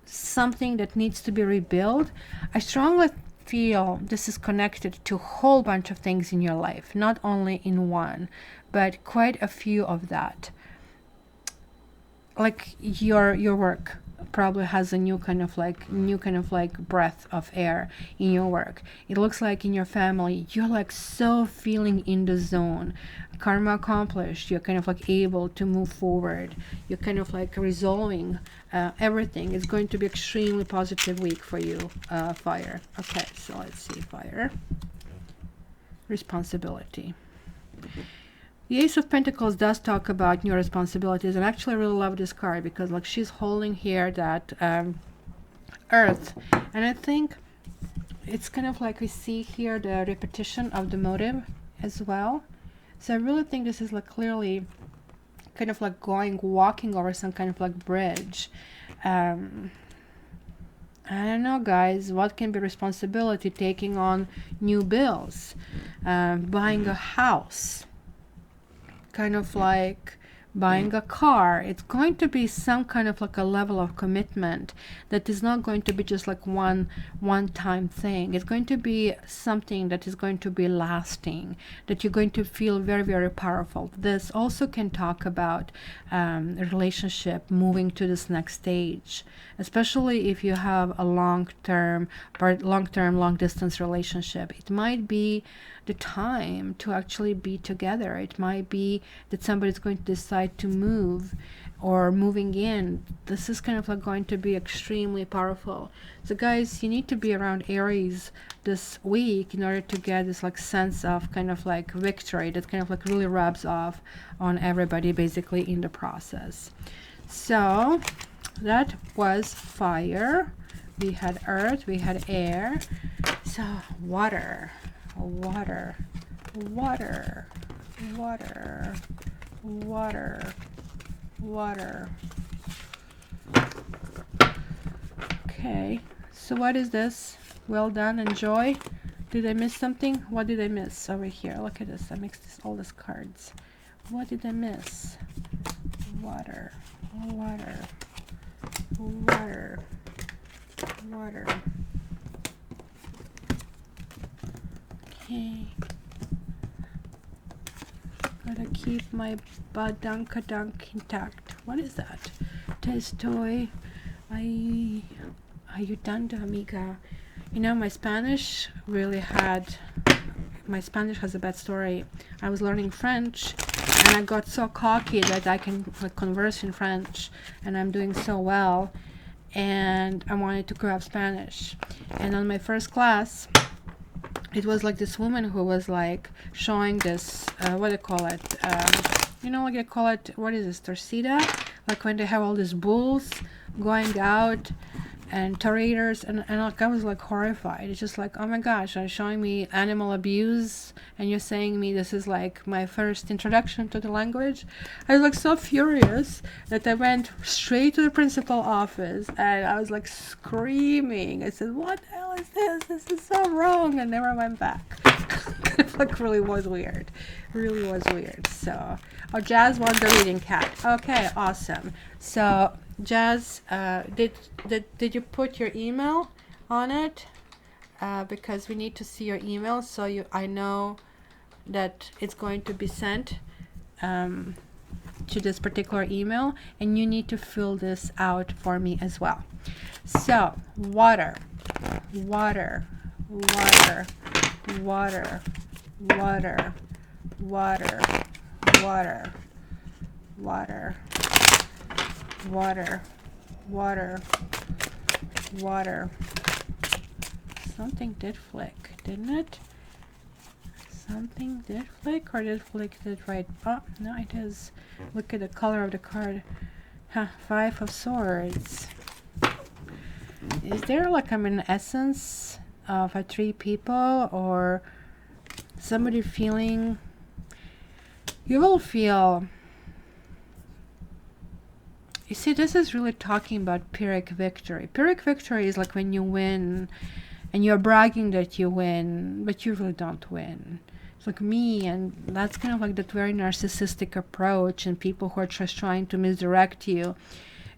something that needs to be rebuilt. I strongly feel this is connected to a whole bunch of things in your life, not only in one, but quite a few of that. Like your work, probably has a new kind of like breath of air in your work. It looks like in your family you're like so feeling in the zone, karma accomplished, you're kind of like able to move forward, you're kind of like resolving everything. It's going to be extremely positive week for you, fire. Okay, so let's see, fire, responsibility. The Ace of Pentacles does talk about new responsibilities, and actually I really love this card because like she's holding here that Earth, and I think it's kind of like we see here the repetition of the motive as well. So I really think this is like clearly kind of like walking over some kind of like bridge. I don't know, guys, what can be responsibility? Taking on new bills, buying a house, kind of like buying a car. It's going to be some kind of like a level of commitment that is not going to be just like one-time thing. It's going to be something that is going to be lasting, that you're going to feel very, very powerful. This also can talk about a relationship moving to this next stage, especially if you have a long-term, long-distance relationship. It might be the time to actually be together. It might be that somebody's going to decide to move or moving in. This is kind of like going to be extremely powerful. So guys, you need to be around Aries this week in order to get this like sense of kind of like victory that kind of like really rubs off on everybody basically in the process. So that was fire. We had earth, we had air. So water, water, water, water, water, water. Okay, so what is this? Well done, enjoy. Did I miss something? What did I miss over here? Look at this. I mixed all these cards. What did I miss? Water, water, water, water. Okay. Gotta keep my badunkadunk intact. What is that? Testoy. Ayudando, amiga. You know, my Spanish has a bad story. I was learning French and I got so cocky that I can like converse in French and I'm doing so well, and I wanted to grab Spanish. And on my first class, it was like this woman who was like showing this, what do they call it? You know, like they call it, what is this, torcida? Like when they have all these bulls going out and toreadors, and like I was like horrified. It's just like, oh my gosh, are you showing me animal abuse and you're saying me this is like my first introduction to the language? I was like so furious that I went straight to the principal office and I was like screaming. I said, what the hell is this? This is so wrong, and never went back. It like really was weird. Really was weird. So, oh, Jazz won the reading cat. Okay, awesome. So Jazz, did you put your email on it? Because we need to see your email, so I know that it's going to be sent to this particular email, and you need to fill this out for me as well. So water, water, water, water, water, water, water, water, water, water, water. Something did flick, didn't it? Something did flick, or did flick it right? Oh, no, it is. Look at the color of the card. Huh, 5 of Swords. Is there like an essence of 3 people, or somebody feeling? You will feel. You see, this is really talking about Pyrrhic victory. Pyrrhic victory is like when you win and you're bragging that you win, but you really don't win. It's like me, and that's kind of like that very narcissistic approach, and people who are just trying to misdirect you.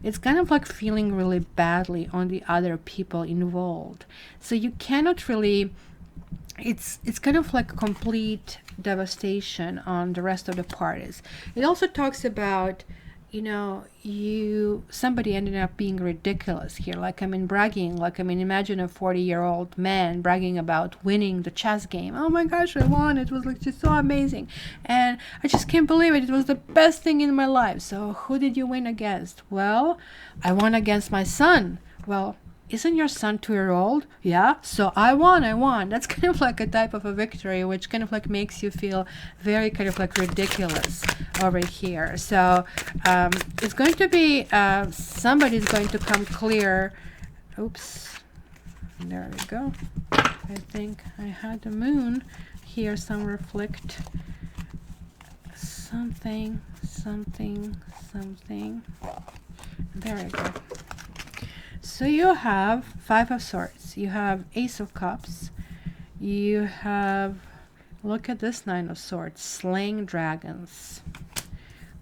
It's kind of like feeling really badly on the other people involved. So you cannot really, it's kind of like complete devastation on the rest of the parties. It also talks about you know, somebody ended up being ridiculous here. Like, I mean, bragging. Like, I mean, imagine a 40-year-old man bragging about winning the chess game. Oh my gosh, I won. It was like just so amazing. And I just can't believe it. It was the best thing in my life. So who did you win against? Well, I won against my son. Well, isn't your son 2-year-old? Yeah, so I won. That's kind of like a type of a victory, which kind of like makes you feel very kind of like ridiculous over here. So it's going to be, somebody's going to come clear. Oops, there we go. I think I had the moon here somewhere flicked. Something. There we go. So you have 5 of Swords, you have Ace of Cups, you have, look at this 9 of Swords, slaying dragons,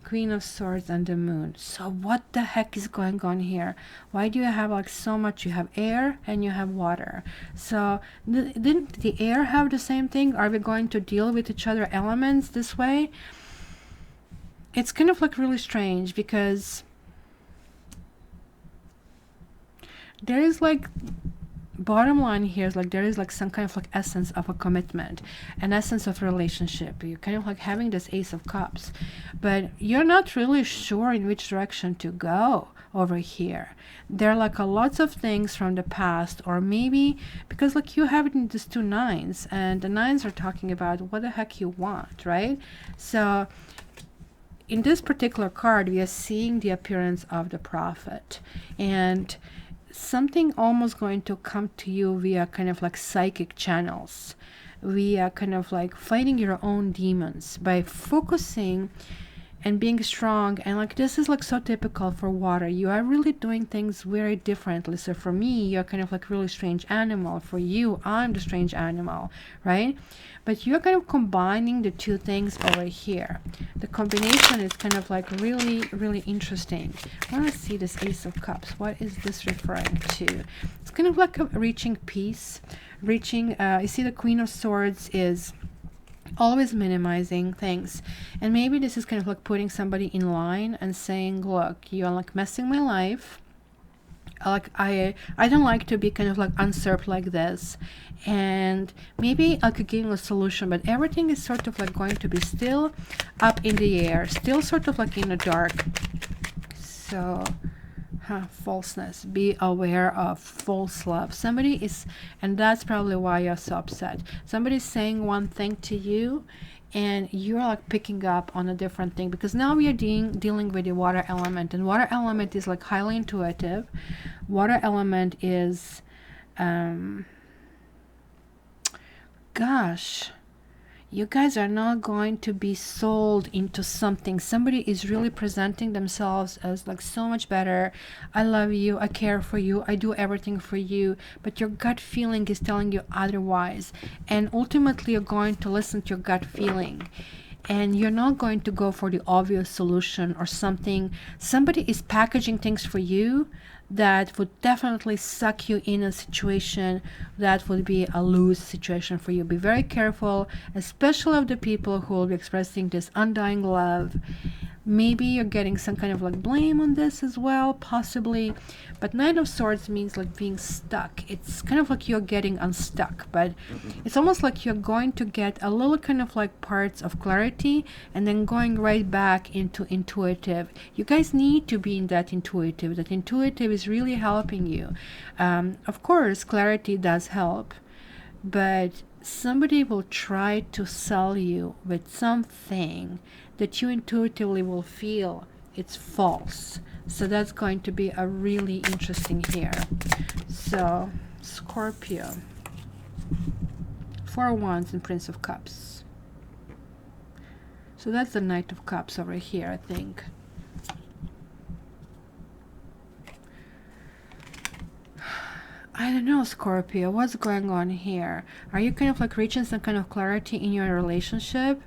Queen of Swords, and the Moon. So what the heck is going on here? Why do you have like so much? You have air and you have water. So didn't the air have the same thing? Are we going to deal with each other elements this way? It's kind of like really strange, because there is like, bottom line here is like there is like some kind of like essence of a commitment, an essence of relationship. You're kind of like having this Ace of Cups, but you're not really sure in which direction to go over here. There are like lots of things from the past, or maybe because like you have these 2 9s, and the 9s are talking about what the heck you want, right? So in this particular card, we are seeing the appearance of the Prophet, and something almost going to come to you via kind of like psychic channels, via kind of like fighting your own demons by focusing and being strong. And like, this is like so typical for water. You are really doing things very differently. So for me, you're kind of like really strange animal. For you, I'm the strange animal, right? But you're kind of combining the 2 things over here. The combination is kind of like really, really interesting. I want to see this Ace of Cups. What is this referring to? It's kind of like a reaching peace, reaching, you see the Queen of Swords is always minimizing things, and maybe this is kind of like putting somebody in line and saying, look, you're like messing my life. Like, I don't like to be kind of like usurped like this, and maybe I could give you a solution, but everything is sort of like going to be still up in the air, still sort of like in the dark. So falseness, be aware of false love. Somebody is, and that's probably why you're so upset. Somebody's saying one thing to you, and you're like picking up on a different thing, because now we are dealing with the water element, and water element is like highly intuitive. Water element is gosh, you guys are not going to be sold into something. Somebody is really presenting themselves as like so much better. I love you, I care for you, I do everything for you, but your gut feeling is telling you otherwise, and ultimately you're going to listen to your gut feeling, and you're not going to go for the obvious solution or something. Somebody is packaging things for you that would definitely suck you in a situation that would be a lose situation for you. Be very careful, especially of the people who will be expressing this undying love. Maybe you're getting some kind of like blame on this as well, possibly. But Knight of Swords means like being stuck. It's kind of like you're getting unstuck, but it's almost like you're going to get a little kind of like parts of clarity and then going right back into intuitive. You guys need to be in that intuitive. That intuitive is really helping you. Of course, clarity does help, but somebody will try to sell you with something that you intuitively will feel it's false. So that's going to be a really interesting here. So Scorpio, 4 Wands and Prince of Cups. So that's the Knight of Cups over here, I think. I don't know, Scorpio, what's going on here? Are you kind of like reaching some kind of clarity in your relationship?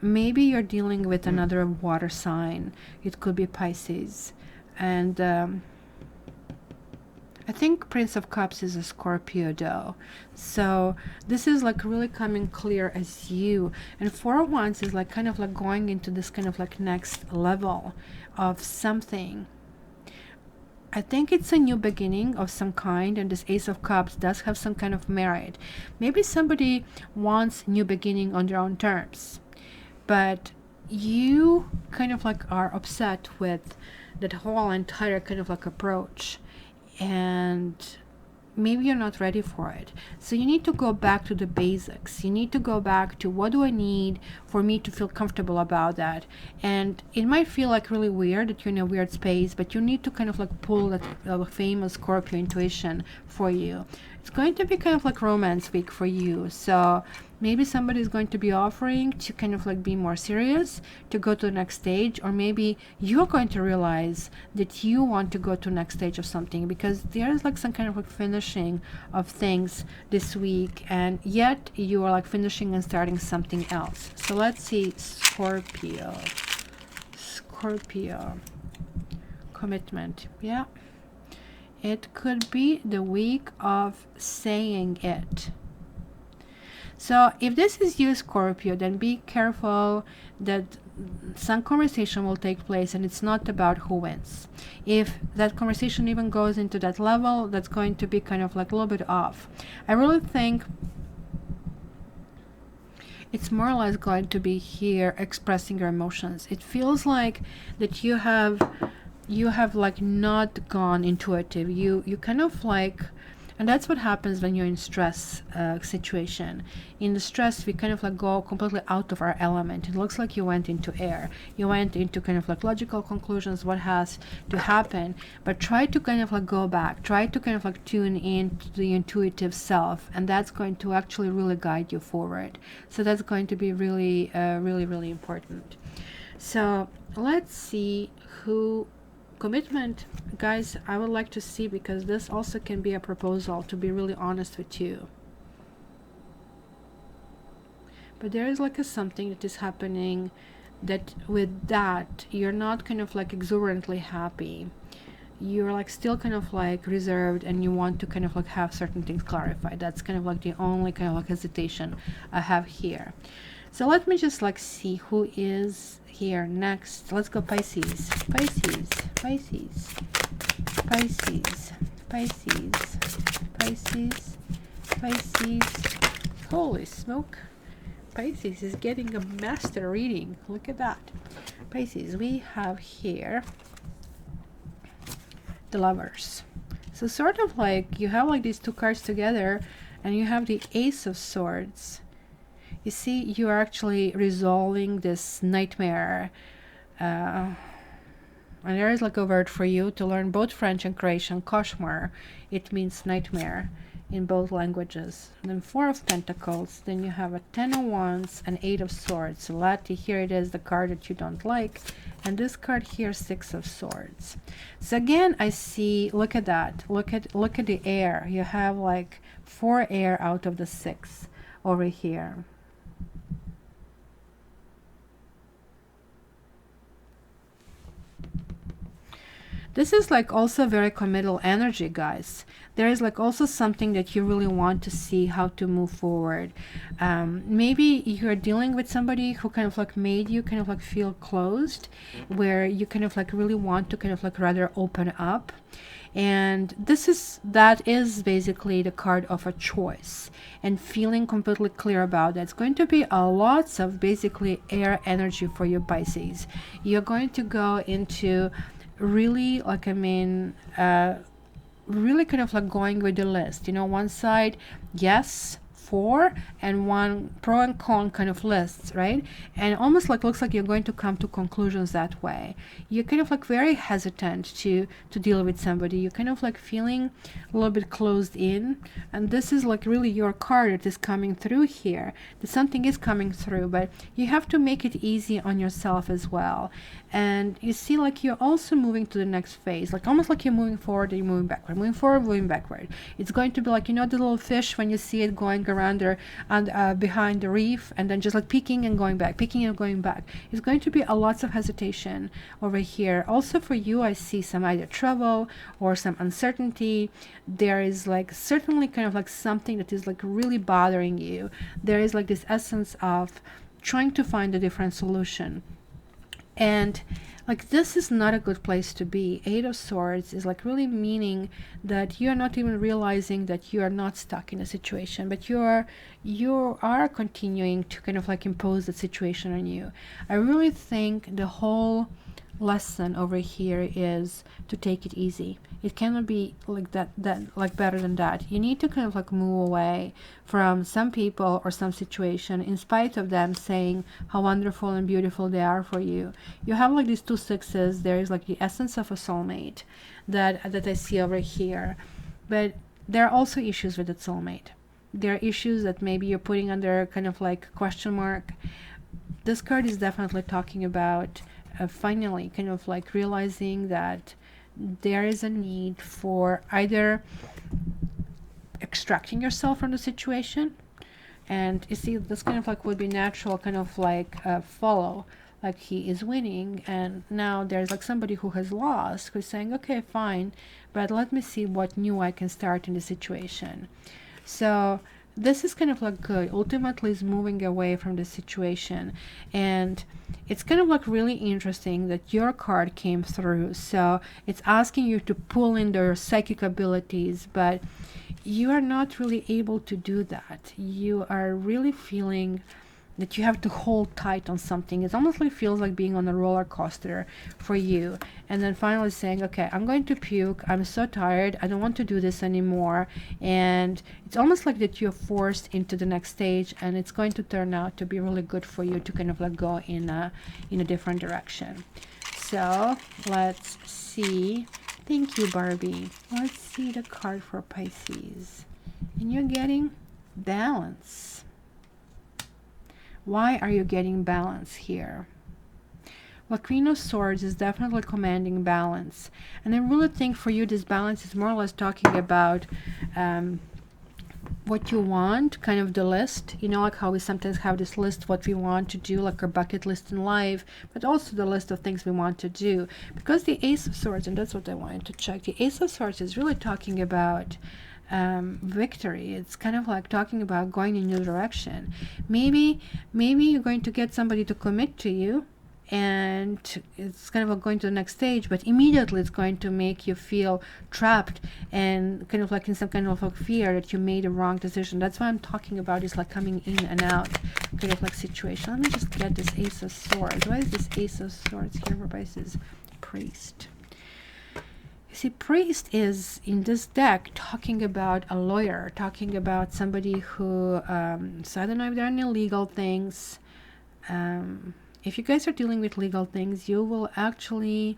Maybe you're dealing with another water sign. It could be Pisces. And I think Prince of Cups is a Scorpio though. So this is like really coming clear as you. And Four of Wands is like kind of like going into this kind of like next level of something. I think it's a new beginning of some kind, and this Ace of Cups does have some kind of merit. Maybe somebody wants new beginning on their own terms, but you kind of like are upset with that whole entire kind of like approach, and maybe you're not ready for it. So you need to go back to the basics. You need to go back to, what do I need for me to feel comfortable about that? And it might feel like really weird that you're in a weird space, but you need to kind of like pull that famous Scorpio intuition for you. It's going to be kind of like romance week for you. So maybe somebody is going to be offering to kind of like be more serious, to go to the next stage, or maybe you're going to realize that you want to go to the next stage of something, because there's like some kind of like finishing of things this week, and yet you are like finishing and starting something else. So let's see, Scorpio commitment. Yeah, it could be the week of saying it. So if this is you, Scorpio, then be careful that some conversation will take place and it's not about who wins. If that conversation even goes into that level, that's going to be kind of like a little bit off. I really think it's more or less going to be here expressing your emotions. It feels like that you have like not gone intuitive. You kind of like, and that's what happens when you're in stress situation. In the stress, we kind of like go completely out of our element. It looks like you went into air. You went into kind of like logical conclusions, what has to happen. But try to kind of like go back. Try to kind of like tune in to the intuitive self. And that's going to actually really guide you forward. So that's going to be really, really important. So let's see who... Commitment, guys, I would like to see, because this also can be a proposal, to be really honest with you. But there is like a something that is happening that with that you're not kind of like exuberantly happy. You're like still kind of like reserved, and you want to kind of like have certain things clarified. That's kind of like the only kind of like hesitation I have here. So let me just like see who is here next. Let's go Pisces. Holy smoke. Pisces is getting a master reading. Look at that. Pisces, we have here the Lovers. So sort of like you have like these two cards together, and you have the Ace of Swords. You see, you are actually resolving this nightmare. And there is like a word for you to learn both French and Croatian. Cauchemar. It means nightmare in both languages. And then Four of Pentacles. Then you have a Ten of Wands and Eight of Swords. So Lati, here it is, the card that you don't like. And this card here, Six of Swords. So again, I see, look at that. Look at the air. You have like 4 air out of the 6 over here. This is like also very committal energy, guys. There is like also something that you really want to see how to move forward. Maybe you're dealing with somebody who kind of like made you kind of like feel closed, where you kind of like really want to kind of like rather open up. And that is basically the card of a choice and feeling completely clear about that. It's going to be a lots of basically air energy for you, Pisces. You're going to go into really like, really kind of like going with the list, you know, one side yes, 4, and one pro and con kind of lists, right? And almost like looks like you're going to come to conclusions that way. You're kind of like very hesitant to deal with somebody. You're kind of like feeling a little bit closed in, and this is like really your card that is coming through here. That something is coming through, but you have to make it easy on yourself as well. And you see like you're also moving to the next phase, like almost like you're moving forward and you're moving backward, moving forward, moving backward. It's going to be like, you know, the little fish when you see it going around there and behind the reef, and then just like peeking and going back, peeking and going back. It's going to be a lots of hesitation over here. Also for you, I see some either trouble or some uncertainty. There is like certainly kind of like something that is like really bothering you. There is like this essence of trying to find a different solution. And like this is not a good place to be. Eight of Swords is like really meaning that you are not even realizing that you are not stuck in a situation, but you are continuing to kind of like impose the situation on you. I really think the whole lesson over here is to take it easy. It cannot be like that like better than that. You need to kind of like move away from some people or some situation in spite of them saying how wonderful and beautiful they are for you. You have like these 2 sixes. There is like the essence of a soulmate that I see over here, but there are also issues with that soulmate. There are issues that maybe you're putting under kind of like question mark. This card is definitely talking about finally kind of like realizing that there is a need for either extracting yourself from the situation, and you see this kind of like would be natural kind of like follow, like he is winning and now there's like somebody who has lost who's saying okay fine, but let me see what new I can start in the situation. So this is kind of like good. Ultimately is moving away from the situation, and it's kind of like really interesting that your card came through. So it's asking you to pull in their psychic abilities, but you are not really able to do that. You are really feeling that you have to hold tight on something. It almost like feels like being on a roller coaster for you, and then finally saying okay, I'm going to puke, I'm so tired, I don't want to do this anymore. And it's almost like that you're forced into the next stage, and it's going to turn out to be really good for you to kind of like go in a different direction. So let's see. Thank you, Barbie. Let's see the card for Pisces, and you're getting balance. Why are you getting balance here? Well, Queen of Swords is definitely commanding balance. And I really think for you, this balance is more or less talking about what you want, kind of the list. You know, like how we sometimes have this list, what we want to do, like our bucket list in life, but also the list of things we want to do. Because the Ace of Swords, and that's what I wanted to check, the Ace of Swords is really talking about victory. It's kind of like talking about going in a new direction. Maybe you're going to get somebody to commit to you, and it's kind of like going to the next stage, but immediately it's going to make you feel trapped and kind of like in some kind of like fear that you made a wrong decision. That's why I'm talking about is like coming in and out kind of like situation. Let me just get this Ace of Swords. Why is this Ace of Swords here for Pisces? Priest. See, Priest is in this deck talking about a lawyer, talking about somebody who, so I don't know if there are any legal things. If you guys are dealing with legal things, you will actually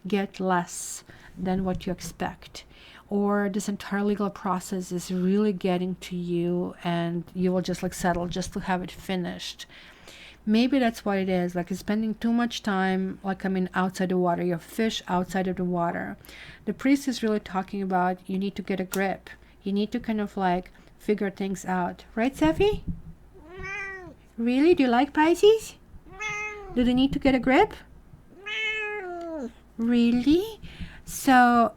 get less than what you expect. Or this entire legal process is really getting to you, and you will just like settle just to have it finished. Maybe that's what it is, like spending too much time, like I mean, outside the water, your fish outside of the water. The Priest is really talking about you need to get a grip. You need to kind of like figure things out. Right, Seffi? Really? Do you like Pisces? Do they need to get a grip? Really? So,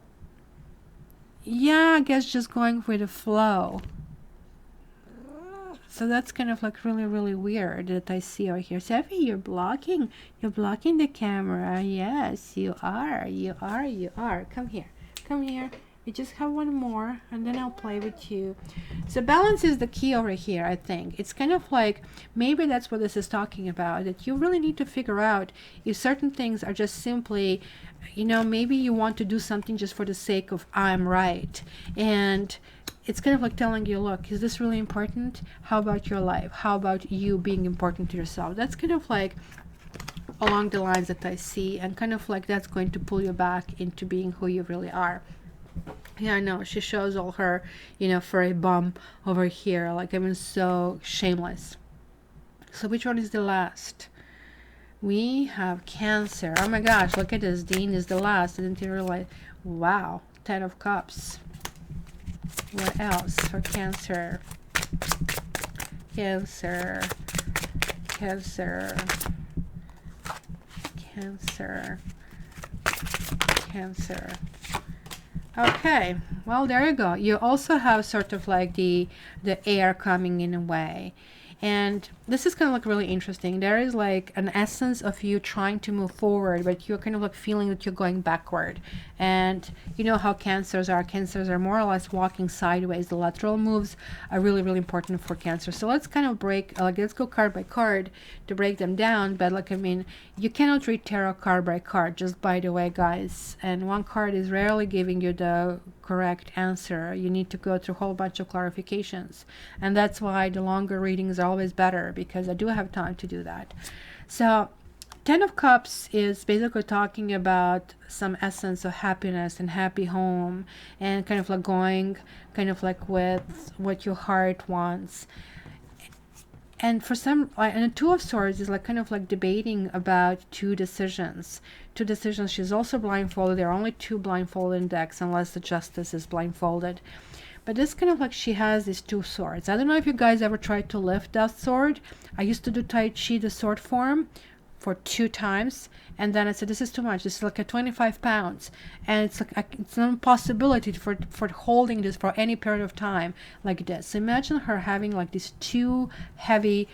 yeah, I guess just going with the flow. So that's kind of like really, really weird that I see over here. Seffi, you're blocking the camera. Yes, you are. Come here. We just have one more, and then I'll play with you. So balance is the key over here, I think. It's kind of like, maybe that's what this is talking about, that you really need to figure out if certain things are just simply, you know, maybe you want to do something just for the sake of I'm right. And it's kind of like telling you, look, is this really important? How about your life? How about you being important to yourself? That's kind of like along the lines that I see, and kind of like that's going to pull you back into being who you really are. Yeah, I know, she shows all her, you know, furry bum over here, like, I mean, so shameless. So which one is the last? We have Cancer. Oh my gosh, look at this. Dean is the last. I didn't even realize. Wow, 10 of Cups. What else for Cancer? Cancer, Cancer, Cancer, Cancer. Okay, well, there you go. You also have sort of like the air coming in a way. And this is kind of like really interesting. There is like an essence of you trying to move forward, but you're kind of like feeling that you're going backward. And you know how cancers are. Cancers are more or less walking sideways. The lateral moves are really, really important for Cancer. So let's kind of break, like, let's go card by card to break them down. But like, I mean, you cannot read tarot card by card, just by the way, guys. And one card is rarely giving you the correct answer. You need to go through a whole bunch of clarifications. And that's why the longer readings are always better, because I do have time to do that. So 10 of Cups is basically talking about some essence of happiness and happy home, and kind of like going kind of like with what your heart wants. And for some, and the Two of Swords is like kind of like debating about two decisions. She's also blindfolded. There are only two blindfolded decks, unless the Justice is blindfolded. But this kind of like, she has these two swords. I don't know if you guys ever tried to lift that sword. I used to do Tai Chi, the sword form, for 2 times, and then I said, this is too much. This is like a 25 pounds, and it's like it's an impossibility for holding this for any period of time like this. So imagine her having like these two heavy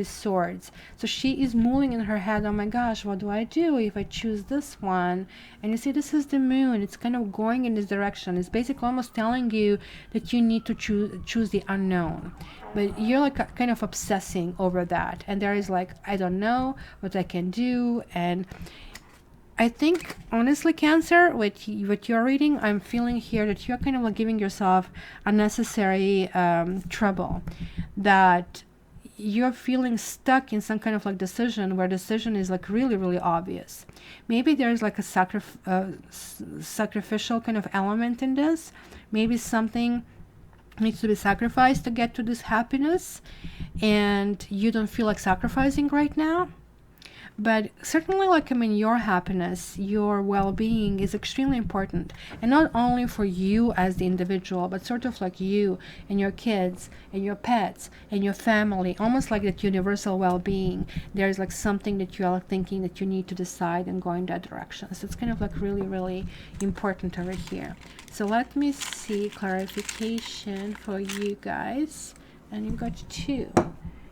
swords. So she is mulling in her head, oh my gosh, what do I do if I choose this one? And you see, this is the moon. It's kind of going in this direction. It's basically almost telling you that you need to choose the unknown, but you're like kind of obsessing over that. And there is like, I don't know what I can do. And I think, honestly, Cancer, with what you're reading, I'm feeling here that you're kind of like giving yourself unnecessary trouble, that you're feeling stuck in some kind of like decision where decision is like really, really obvious. Maybe there's like a sacrificial kind of element in this. Maybe something needs to be sacrificed to get to this happiness, and you don't feel like sacrificing right now. But certainly, like, I mean, your happiness, your well-being is extremely important, and not only for you as the individual, but sort of like you and your kids and your pets and your family, almost like that universal well-being. There's like something that you are thinking that you need to decide and go in that direction. So it's kind of like really, really important over here. So let me see clarification for you guys. And you got 2.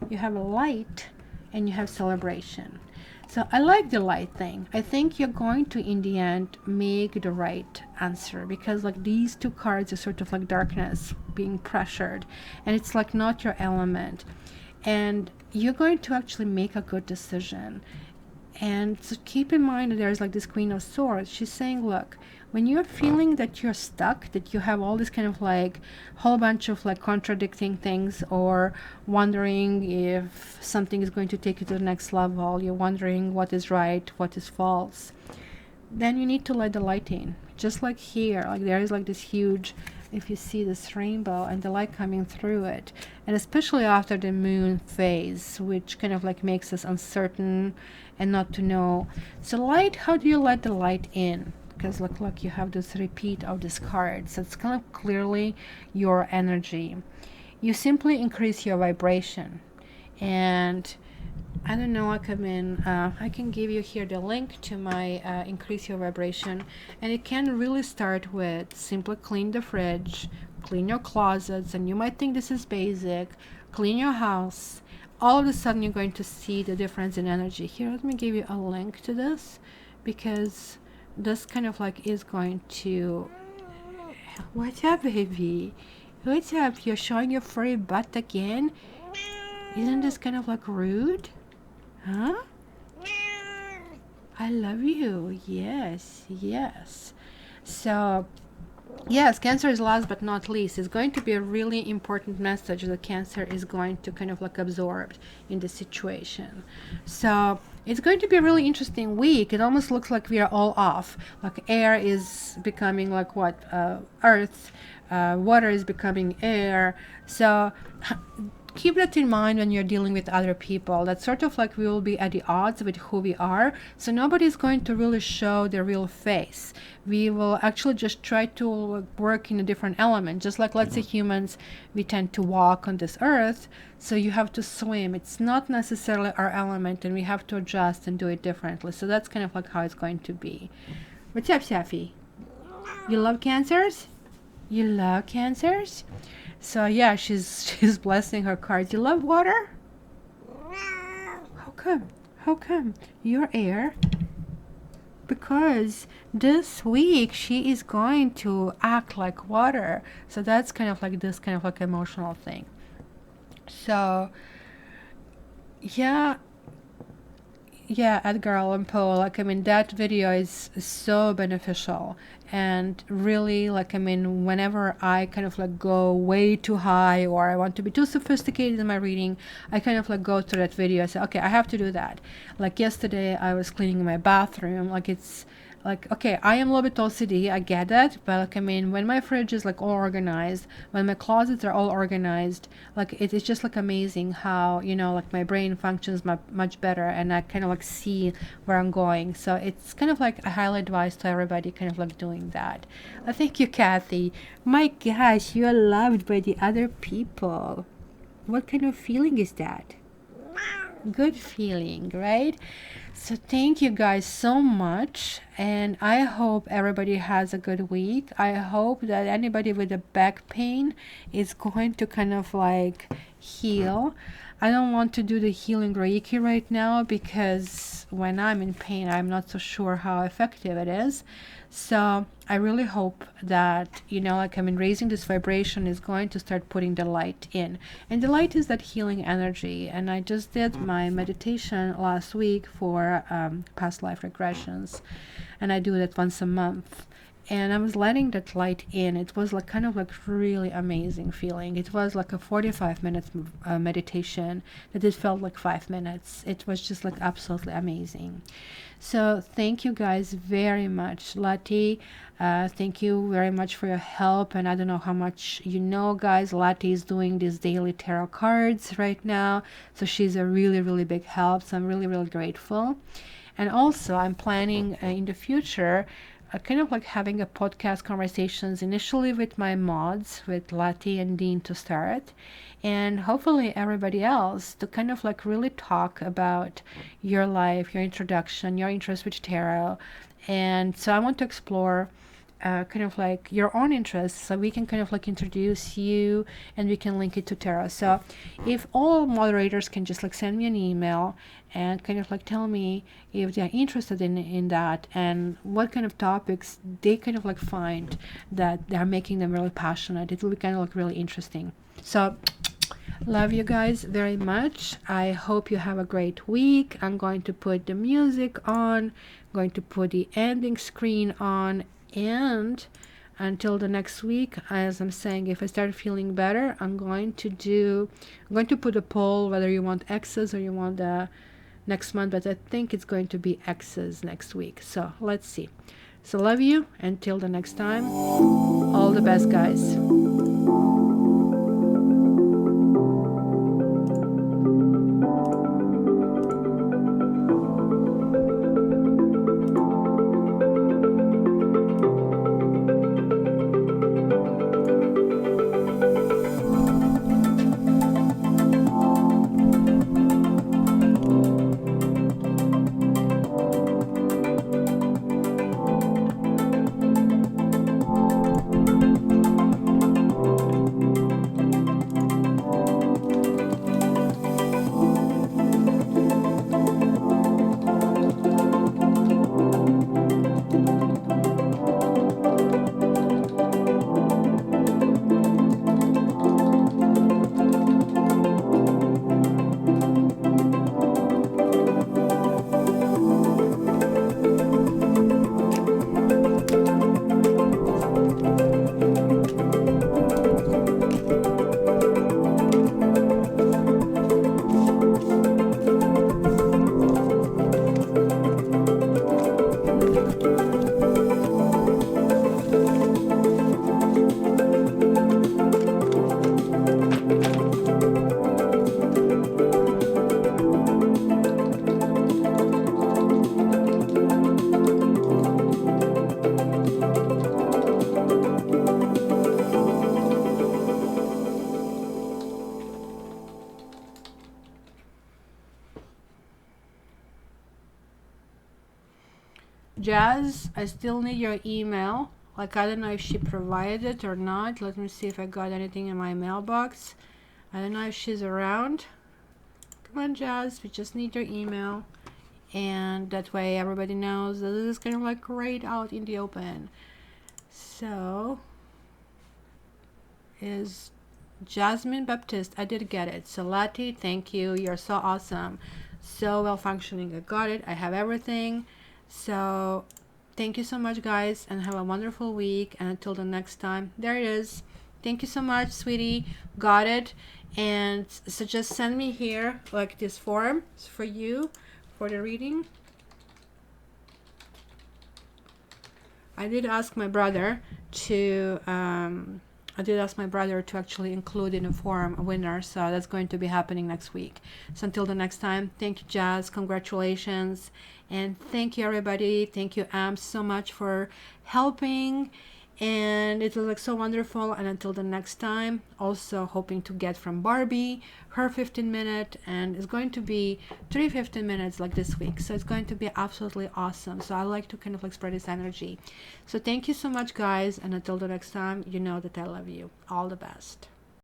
You have a light and you have celebration. So I like the light thing. I think you're going to, in the end, make the right answer, because like these 2 cards are sort of like darkness, being pressured, and it's like not your element. And you're going to actually make a good decision. And so keep in mind that there's like this Queen of Swords. She's saying, look, when you're feeling that you're stuck, that you have all this kind of like whole bunch of like contradicting things, or wondering if something is going to take you to the next level, you're wondering what is right, what is false, then you need to let the light in. Just like here, like there is like this huge, if you see this rainbow and the light coming through it, and especially after the moon phase, which kind of like makes us uncertain and not to know. So light, how do you let the light in? Because look, you have this repeat of this card, so it's kind of clearly your energy. You simply increase your vibration. And I don't know, like, I mean, I can give you here the link to my increase your vibration, and it can really start with simply clean the fridge, clean your closets, and you might think this is basic, clean your house. All of a sudden you're going to see the difference in energy. Here, let me give you a link to this, because this kind of like is going to... What's up, baby? What's up? You're showing your furry butt again? Isn't this kind of like rude? Huh? I love you. Yes, yes. So yes, Cancer is last but not least. It's going to be a really important message that Cancer is going to kind of like absorb in the situation. So it's going to be a really interesting week. It almost looks like we are all off. Like air is becoming like what? Earth. Water is becoming air. So keep that in mind when you're dealing with other people. That's sort of like we will be at the odds with who we are. So nobody's going to really show their real face. We will actually just try to work in a different element. Just like, let's say humans, we tend to walk on this earth. So you have to swim. It's not necessarily our element, and we have to adjust and do it differently. So that's kind of like how it's going to be. What's up, Safi? You love cancers? You love cancers? So yeah, she's blessing her cards. You love water? How come? How come? You're air. Because this week she is going to act like water. So that's kind of like this kind of like emotional thing. So yeah, Edgar Allan Poe, like, I mean, that video is so beneficial. And really, like, I mean, whenever I kind of like go way too high or I want to be too sophisticated in my reading, I kind of like go to that video. I say, okay, I have to do that. Like yesterday I was cleaning my bathroom. Like, it's like, okay, I am a little bit OCD, I get that, but like, I mean, when my fridge is like all organized, when my closets are all organized, like it is just like amazing how, you know, like my brain functions much better, and I kind of like see where I'm going. So it's kind of like I highly advise to everybody kind of like doing that. Thank you, Kathy. My gosh, you are loved by the other people. What kind of feeling is that? Good feeling, right? So thank you guys so much, and I hope everybody has a good week. I hope that anybody with a back pain is going to kind of like heal. I don't want to do the healing Reiki right now because when I'm in pain, I'm not so sure how effective it is. So I really hope that, you know, like, I mean, raising this vibration is going to start putting the light in. And the light is that healing energy. And I just did my meditation last week for past life regressions. And I do that once a month. And I was letting that light in. It was like kind of like really amazing feeling. It was like a 45 minutes meditation that it felt like 5 minutes. It was just like absolutely amazing. So thank you guys very much. Lati, thank you very much for your help. And I don't know how much you know, guys. Lati is doing these daily tarot cards right now. So she's a really, really big help. So I'm really, really grateful. And also I'm planning in the future kind of like having a podcast conversations initially with my mods, with Lati and Dean to start, and hopefully everybody else to kind of like really talk about your life, your introduction, your interest with tarot. And so I want to explore kind of like your own interests, so we can kind of like introduce you and we can link it to tarot. So if all moderators can just like send me an email and kind of like tell me if they're interested in that and what kind of topics they kind of like find that they're making them really passionate, it will be kind of like really interesting. So love you guys very much. I hope you have a great week. I'm going to put the music on, I'm going to put the ending screen on, and until the next week, as I'm saying, if I start feeling better, I'm going to put a poll whether you want X's or you want next month, but I think it's going to be X's next week. So let's see. So love you. Until the next time, all the best, guys. Jazz, I still need your email. Like, I don't know if she provided it or not. Let me see if I got anything in my mailbox. I don't know if she's around. Come on, Jazz, we just need your email. And that way everybody knows that this is kind of like right out in the open. So, is Jasmine Baptiste. I did get it. Salati, thank you. You're so awesome. So well functioning. I got it. I have everything. So thank you so much, guys, and have a wonderful week. And until the next time, there it is. Thank you so much, sweetie. Got it. And so just send me here like this form for you for the reading. I did ask my brother to actually include in a form a winner, so that's going to be happening next week. So until the next time, thank you, Jazz, congratulations, and thank you, everybody. Thank you, Am, so much for helping, and it was like so wonderful. And until the next time, also hoping to get from Barbie her 15-minute, and it's going to be 3 15-minutes like this week, so it's going to be absolutely awesome. So I like to kind of like spread this energy. So thank you so much, guys, and until the next time, you know that I love you. All the best.